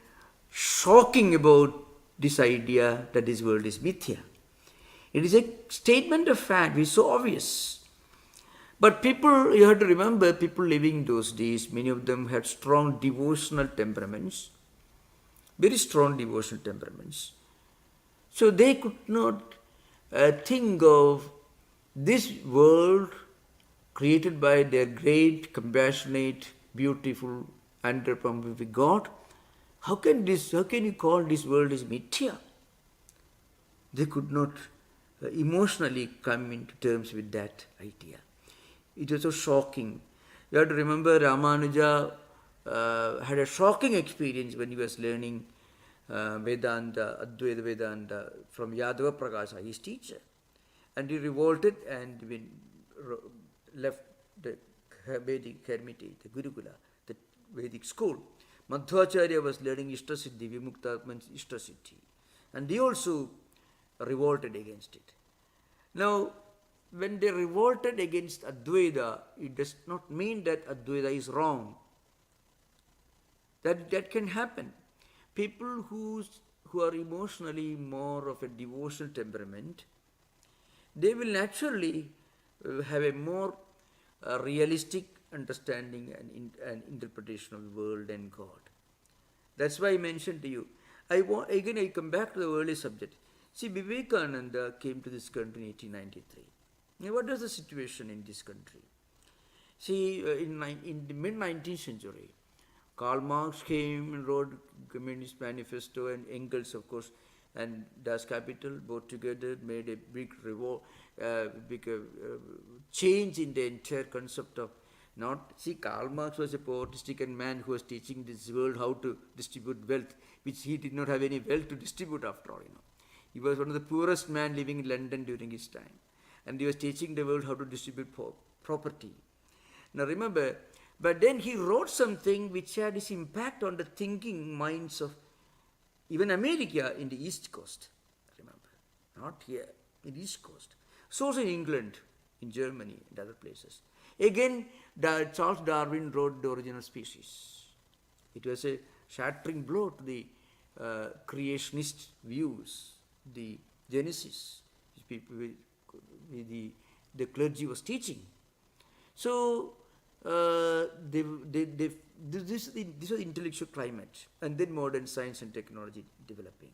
shocking about this idea that this world is mithya. It is a statement of fact, which is so obvious. But people, you have to remember, people living in those days, many of them had strong devotional temperaments, very strong devotional temperaments. So they could not think of this world created by their great, compassionate, beautiful, anthropomorphic God. How can you call this world as mithya? They could not emotionally come into terms with that idea. It was so shocking. You have to remember Ramanuja had a shocking experience when he was learning Vedanta, Advaita Vedanta from Yadava Prakasa, his teacher. And he revolted and left the Vedic hermitage, the Gurukula, the Vedic school. Madhvacharya was learning Ishtasiddhi, Vimukta means Ishtasiddhi. And he also revolted against it. Now, when they revolted against Advaita, it does not mean that Advaita is wrong. That can happen. People who are emotionally more of a devotional temperament, they will naturally have a more realistic understanding and interpretation of the world and God. That's why I mentioned to you. I come back to the early subject. See, Vivekananda came to this country in 1893. Now, what was the situation in this country? See, in the mid-19th century, Karl Marx came and wrote Communist Manifesto, and Engels, of course, and Das Kapital, both together made a big change in the entire concept of Karl Marx was a poverty-stricken man who was teaching this world how to distribute wealth, which he did not have any wealth to distribute after all, He was one of the poorest men living in London during his time. And he was teaching the world how to distribute property. Now remember, but then he wrote something which had its impact on the thinking minds of even America in the East Coast. Remember, not here, in the East Coast. So also in England, in Germany, and other places. Again, Charles Darwin wrote The Origin of Species. It was a shattering blow to the creationist views, the Genesis, people the clergy was teaching. So this was the intellectual climate, and then modern science and technology developing.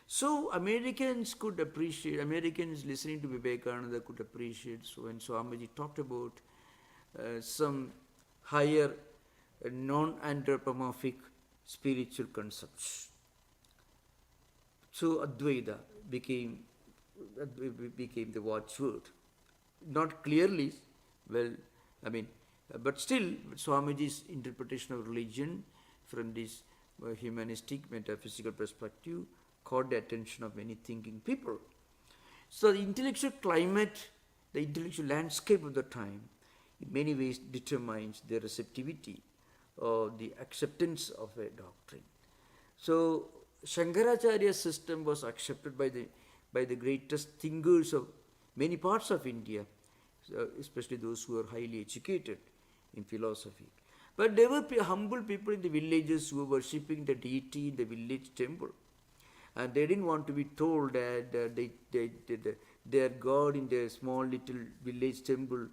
So Americans listening to Vivekananda could appreciate. So when Swamiji talked about some higher non-anthropomorphic spiritual concepts, so Advaita became the watchword. Not clearly, but still Swamiji's interpretation of religion from this humanistic, metaphysical perspective caught the attention of many thinking people. So the intellectual climate the intellectual landscape of the time in many ways determines the receptivity or the acceptance of a doctrine. So Shankaracharya's system was accepted by the greatest thinkers of many parts of India, especially those who were highly educated in philosophy. But there were humble people in the villages who were worshipping the deity in the village temple. And they didn't want to be told that their God in their small little village temple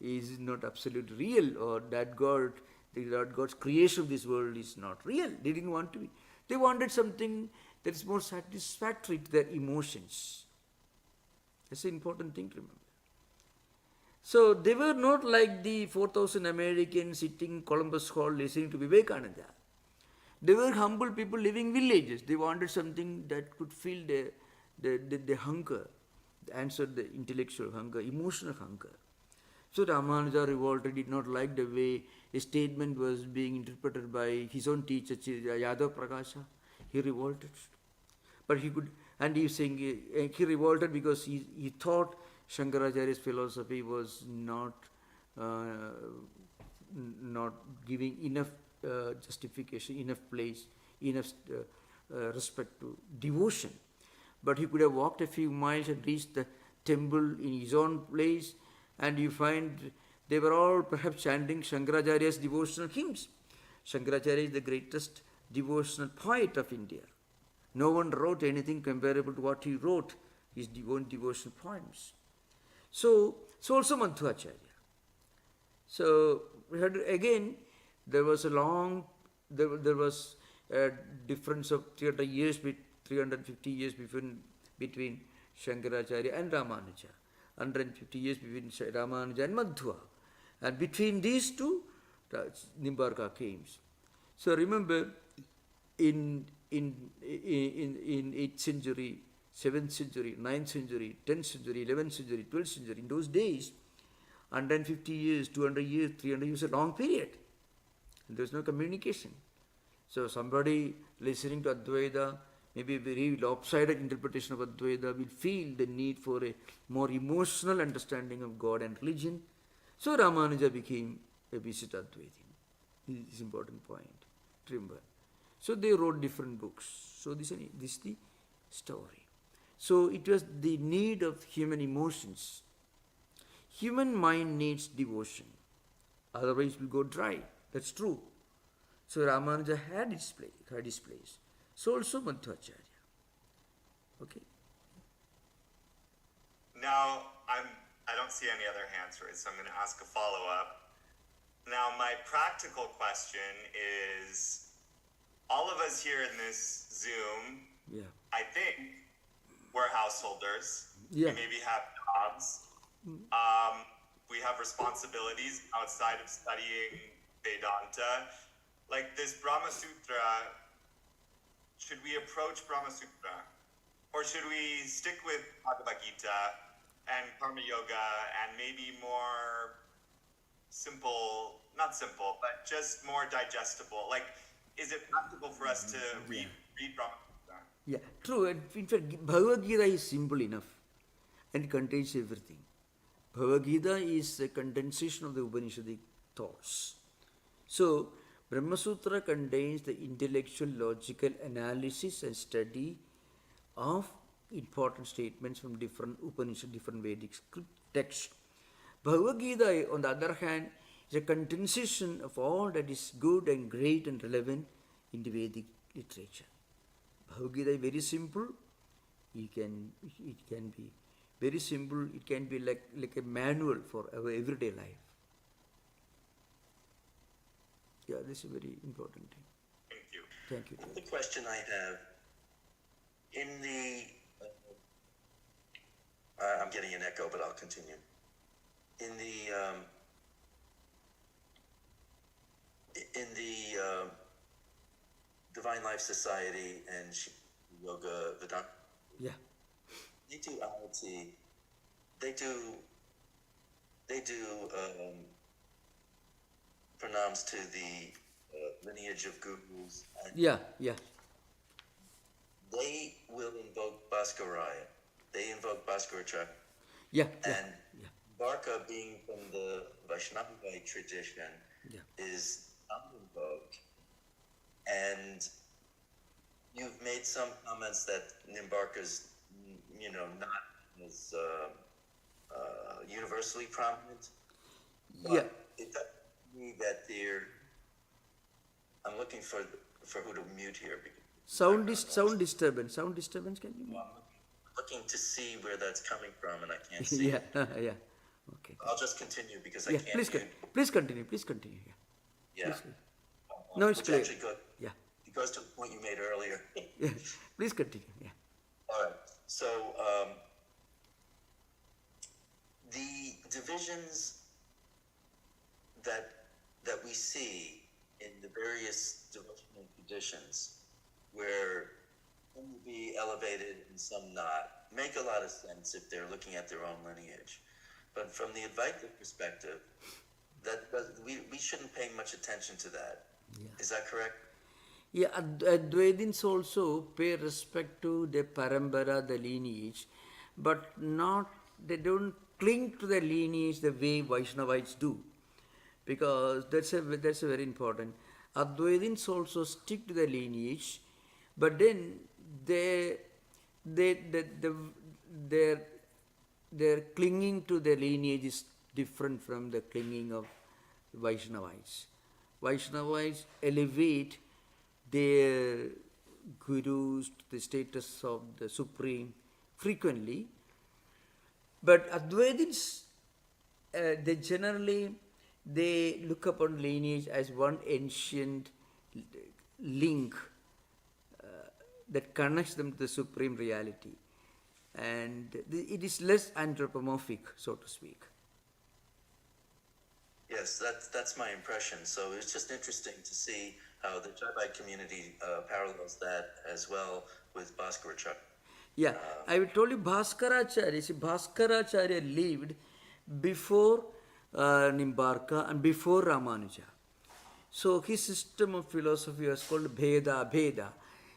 is not absolutely real, or that God's creation of this world is not real. They didn't want to be. They wanted something that is more satisfactory to their emotions. That's an important thing to remember. So they were not like the 4,000 Americans sitting in Columbus Hall listening to Vivekananda. They were humble people living in villages. They wanted something that could fill their hunger, answer the intellectual hunger, emotional hunger. So Ramanuja revolted, did not like the way a statement was being interpreted by his own teacher, Yadav Prakasha. He revolted. But he could, and he was saying, he revolted because he thought Shankaracharya's philosophy was not giving enough justification, enough place, enough respect to devotion. But he could have walked a few miles and reached the temple in his own place, and you find they were all perhaps chanting Shankaracharya's devotional hymns. Shankaracharya is the greatest devotional poet of India. No one wrote anything comparable to what he wrote, his own devotional poems. So also Madhvacharya. So we had again, there was a difference of 350 years between Shankaracharya and Ramanuja. 150 years between Ramanuja and Madhva. And between these two, Nimbarka came. So remember, in 8th century, 7th century, 9th century, 10th century, 11th century, 12th century, in those days, 150 years, 200 years, 300 years, a long period. And there was no communication. So somebody listening to Advaita, maybe a very lopsided interpretation of Advaita, will feel the need for a more emotional understanding of God and religion. So Ramanuja became a visit Advaita. This is an important point to remember. So they wrote different books. So this is the story. So it was the need of human emotions. Human mind needs devotion. Otherwise it will go dry. That's true. So Ramanuja had his place. So also Madhvacharya. Okay. Now, I don't see any other hands raised, so I'm going to ask a follow-up. Now, my practical question is, all of us here in this Zoom, I think, we're householders. Yeah. We maybe have jobs. We have responsibilities outside of studying Vedanta. Like this Brahma Sutra, should we approach Brahma Sutra? Or should we stick with Bhagavad Gita and Karma Yoga and maybe more simple, not simple, but just more digestible? Like, is it practical for us to read Brahma Sutra? Yeah, true. In fact, Bhagavad Gita is simple enough and contains everything. Bhagavad Gita is a condensation of the Upanishadic thoughts. So, Brahma Sutra contains the intellectual, logical analysis and study of important statements from different Upanishad, different Vedic texts. Bhagavad Gita, on the other hand, is a condensation of all that is good and great and relevant in the Vedic literature. Bhagavad Gita is very simple. It can be very simple. It can be like a manual for our everyday life. Yeah, this is a very important thing. Thank you. Thank you. The question I have, in the, I'm getting an echo, but I'll continue. In the Divine Life Society and Yoga Vedanta, Yeah. they do IoT, they do pranams to the lineage of gurus. And Yeah. they will invoke Bhaskaraya. They invoke Bhaskaracharya. Yeah. And Nimbarka, being from the Vaishnava tradition, Yeah. is invoked, and you've made some comments that Nimbarka's, not as universally prominent. Yeah. But it does mean that I'm looking for who to mute here. Sound disturbance. Sound disturbance, can you? I'm looking to see where that's coming from, and I can't see Yeah, it. yeah. Okay. I'll just continue because I Yeah, can't please, mute. please continue. Please continue. Yeah. Yeah. Please. No, it's Which clear. actually Yeah. it goes to the point you made earlier. Yeah. Please continue. Yeah. All right. So the divisions that we see in the various devotional traditions, where some will be elevated and some not, make a lot of sense if they're looking at their own lineage. But from the Advaita perspective, we shouldn't pay much attention to that. Yeah. Is that correct? Yeah, Advaitins also pay respect to the parampara, the lineage, but they don't cling to the lineage the way Vaishnavites do, because that's a very important. Advaitins also stick to the lineage, but then they their clinging to the lineage is different from the clinging of Vaishnavites. Vaishnavites elevate their gurus to the status of the supreme frequently, but Advaitins, they look upon lineage as one ancient link that connects them to the supreme reality, and it is less anthropomorphic, so to speak. Yes, that's my impression. So it's just interesting to see how the Chaibite community parallels that as well with Bhaskaracharya. Yeah, I will tell you Bhaskaracharya lived before Nimbarka and before Ramanuja. So his system of philosophy was called Bheda,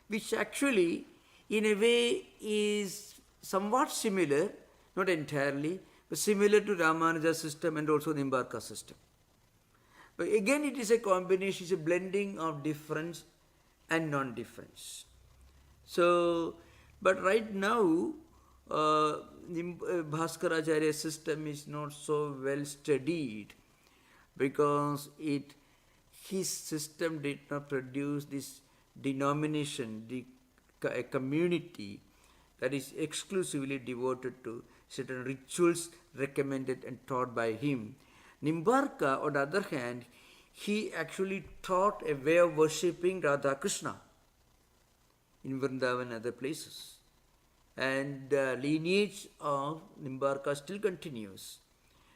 which actually in a way is somewhat similar, not entirely, but similar to Ramanuja's system and also Nimbarka system. But again, it is a combination, it's a blending of difference and non-difference. So, but right now, Bhaskaracharya's system is not so well studied, because his system did not produce this denomination, a community that is exclusively devoted to certain rituals recommended and taught by him. Nimbarka, on the other hand, he actually taught a way of worshipping Radha Krishna in Vrindavan and other places. And the lineage of Nimbarka still continues.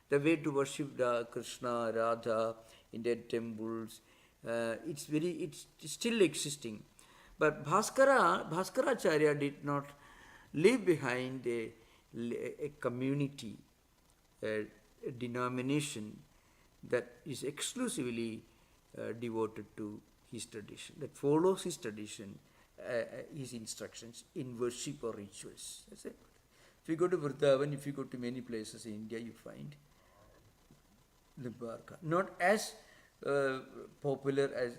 The way to worship Krishna, Radha in their temples, it's still existing. But Bhaskaracharya did not leave behind a community, a denomination that is exclusively devoted to his tradition, that follows his tradition, his instructions in worship or rituals. That's it. If you go to Vrindavan, if you go to many places in India, you find Nimbarka. Not as popular as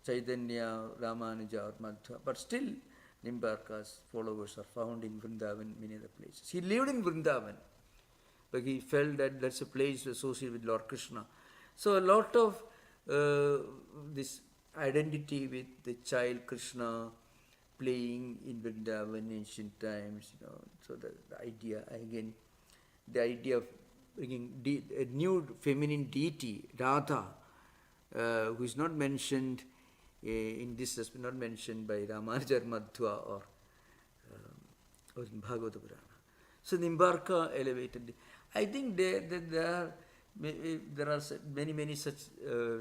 Chaitanya, Ramanuja or Madhva, but still Nimbarka's followers are found in Vrindavan, many other places. He lived in Vrindavan, but he felt that that's a place associated with Lord Krishna. So a lot of this identity with the child Krishna playing in Vrindavan in ancient times, so the idea of bringing a new feminine deity, Radha, who is not mentioned in this, has been not mentioned by Ramanuja, Madhva or in Bhagavata Purana. So Nimbarka elevated. I think there are many such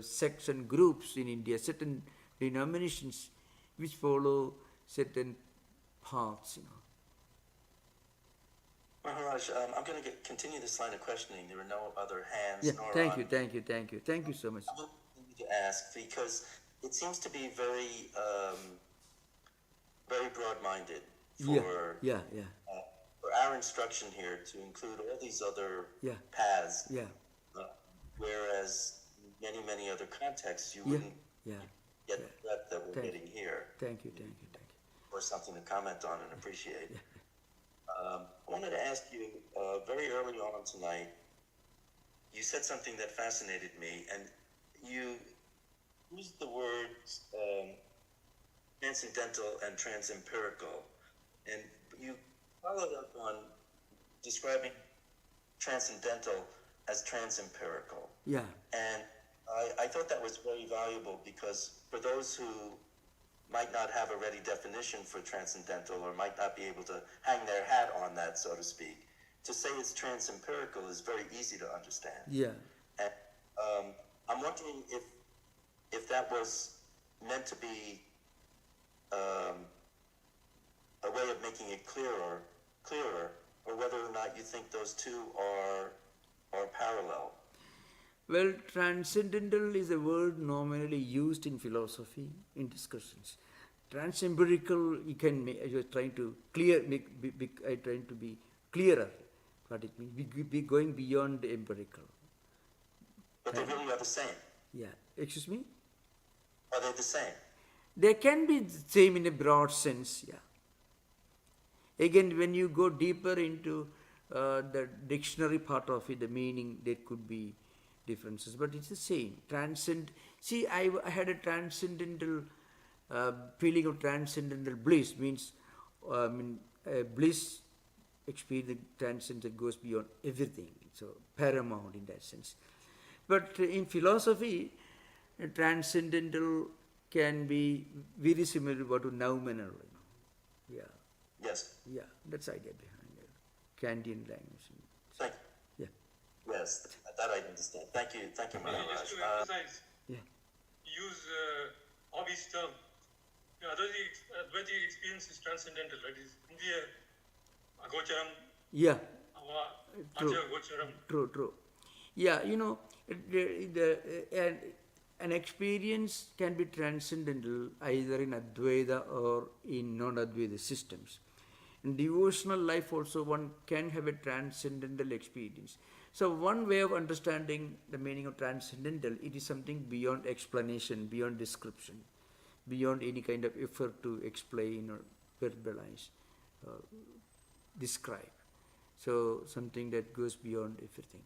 sects and groups in India, certain denominations which follow certain paths. Maharaj, I'm going to continue this line of questioning. There are no other hands. Yeah, thank you so much. I'm going to ask because it seems to be very, very broad-minded for our instruction here to include all these other Yeah. paths, Yeah. whereas in many, many other contexts, you Yeah. wouldn't Yeah. get the breadth that we're Thank getting here, Thank you. Thank you. Thank you. or something to comment on and appreciate. I wanted to ask you, very early on tonight, you said something that fascinated me, and you used the words transcendental and transempirical, and you followed up on describing transcendental as transempirical. Yeah. And I thought that was very valuable because for those who might not have a ready definition for transcendental or might not be able to hang their hat on that, so to speak, to say it's transempirical is very easy to understand. Yeah. And I'm wondering if that was meant to be a way of making it clearer, or whether or not you think those two are parallel. Well, transcendental is a word nominally used in philosophy in discussions. Transempirical, you can make. You're trying to trying to be clearer what it means. Be going beyond the empirical. But they really are the same. Yeah. Excuse me. Are they the same? They can be the same in a broad sense. Yeah. Again, when you go deeper into the dictionary part of it, the meaning, there could be differences, but it's the same. See, I had a transcendental feeling of transcendental bliss, means bliss experience that goes beyond everything, so paramount in that sense. But in philosophy, transcendental can be very similar to what to noumenal. Yeah. Yes. Yeah, that's the idea behind it. Kantian language. Thank you. Yeah. Yes, that I understand. Thank you, Maharaj. Just to emphasize, Yeah. use hobby's term. Advaitic experience is transcendental, right? It's India agocharam, Yeah. acha agocharam. True. Yeah, an experience can be transcendental either in Advaita or in non-Advaita systems. In devotional life also one can have a transcendental experience. So one way of understanding the meaning of transcendental, it is something beyond explanation, beyond description, beyond any kind of effort to explain or verbalize, describe. So something that goes beyond everything.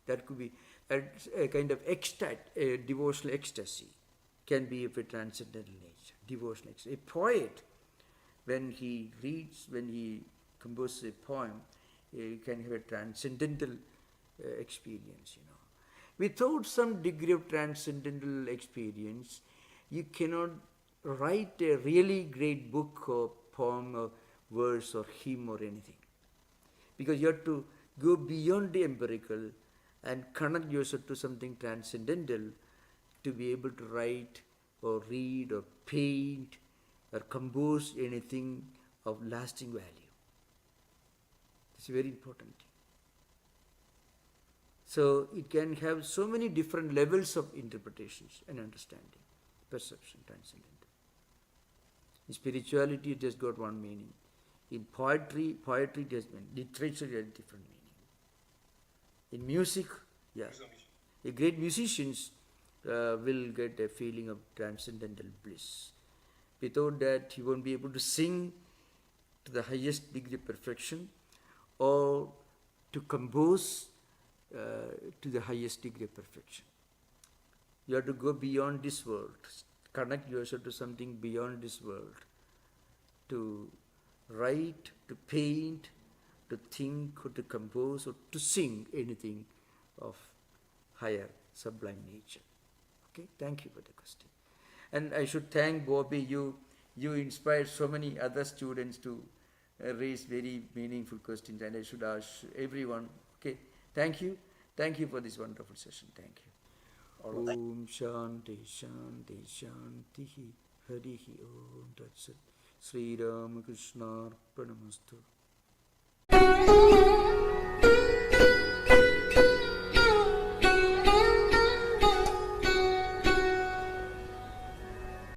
That could be a kind of a devotional ecstasy, can be of a transcendental nature, devotional ecstasy. A poet, when he reads, when he composes a poem, he can have a transcendental experience, Without some degree of transcendental experience, you cannot write a really great book or poem or verse or hymn or anything. Because you have to go beyond the empirical and connect yourself to something transcendental to be able to write or read or paint or compose anything of lasting value. It's very important. So it can have so many different levels of interpretations and understanding, perception, transcendental. In spirituality, it has got one meaning. In poetry it has meaning. Literature has different meaning. In music, a great musicians will get a feeling of transcendental bliss. Without that, he won't be able to sing to the highest degree of perfection or to compose to the highest degree of perfection. You have to go beyond this world, connect yourself to something beyond this world, to write, to paint, to think, or to compose, or to sing anything of higher, sublime nature. Okay, thank you for the question. And I should thank Bobby, you inspired so many other students to raise very meaningful questions, and I should ask everyone, okay, thank you for this wonderful session, thank you. Om Shanti Shanti Shanti Harihi Om Tat Sat Sri Ramakrishna Arpanamastu.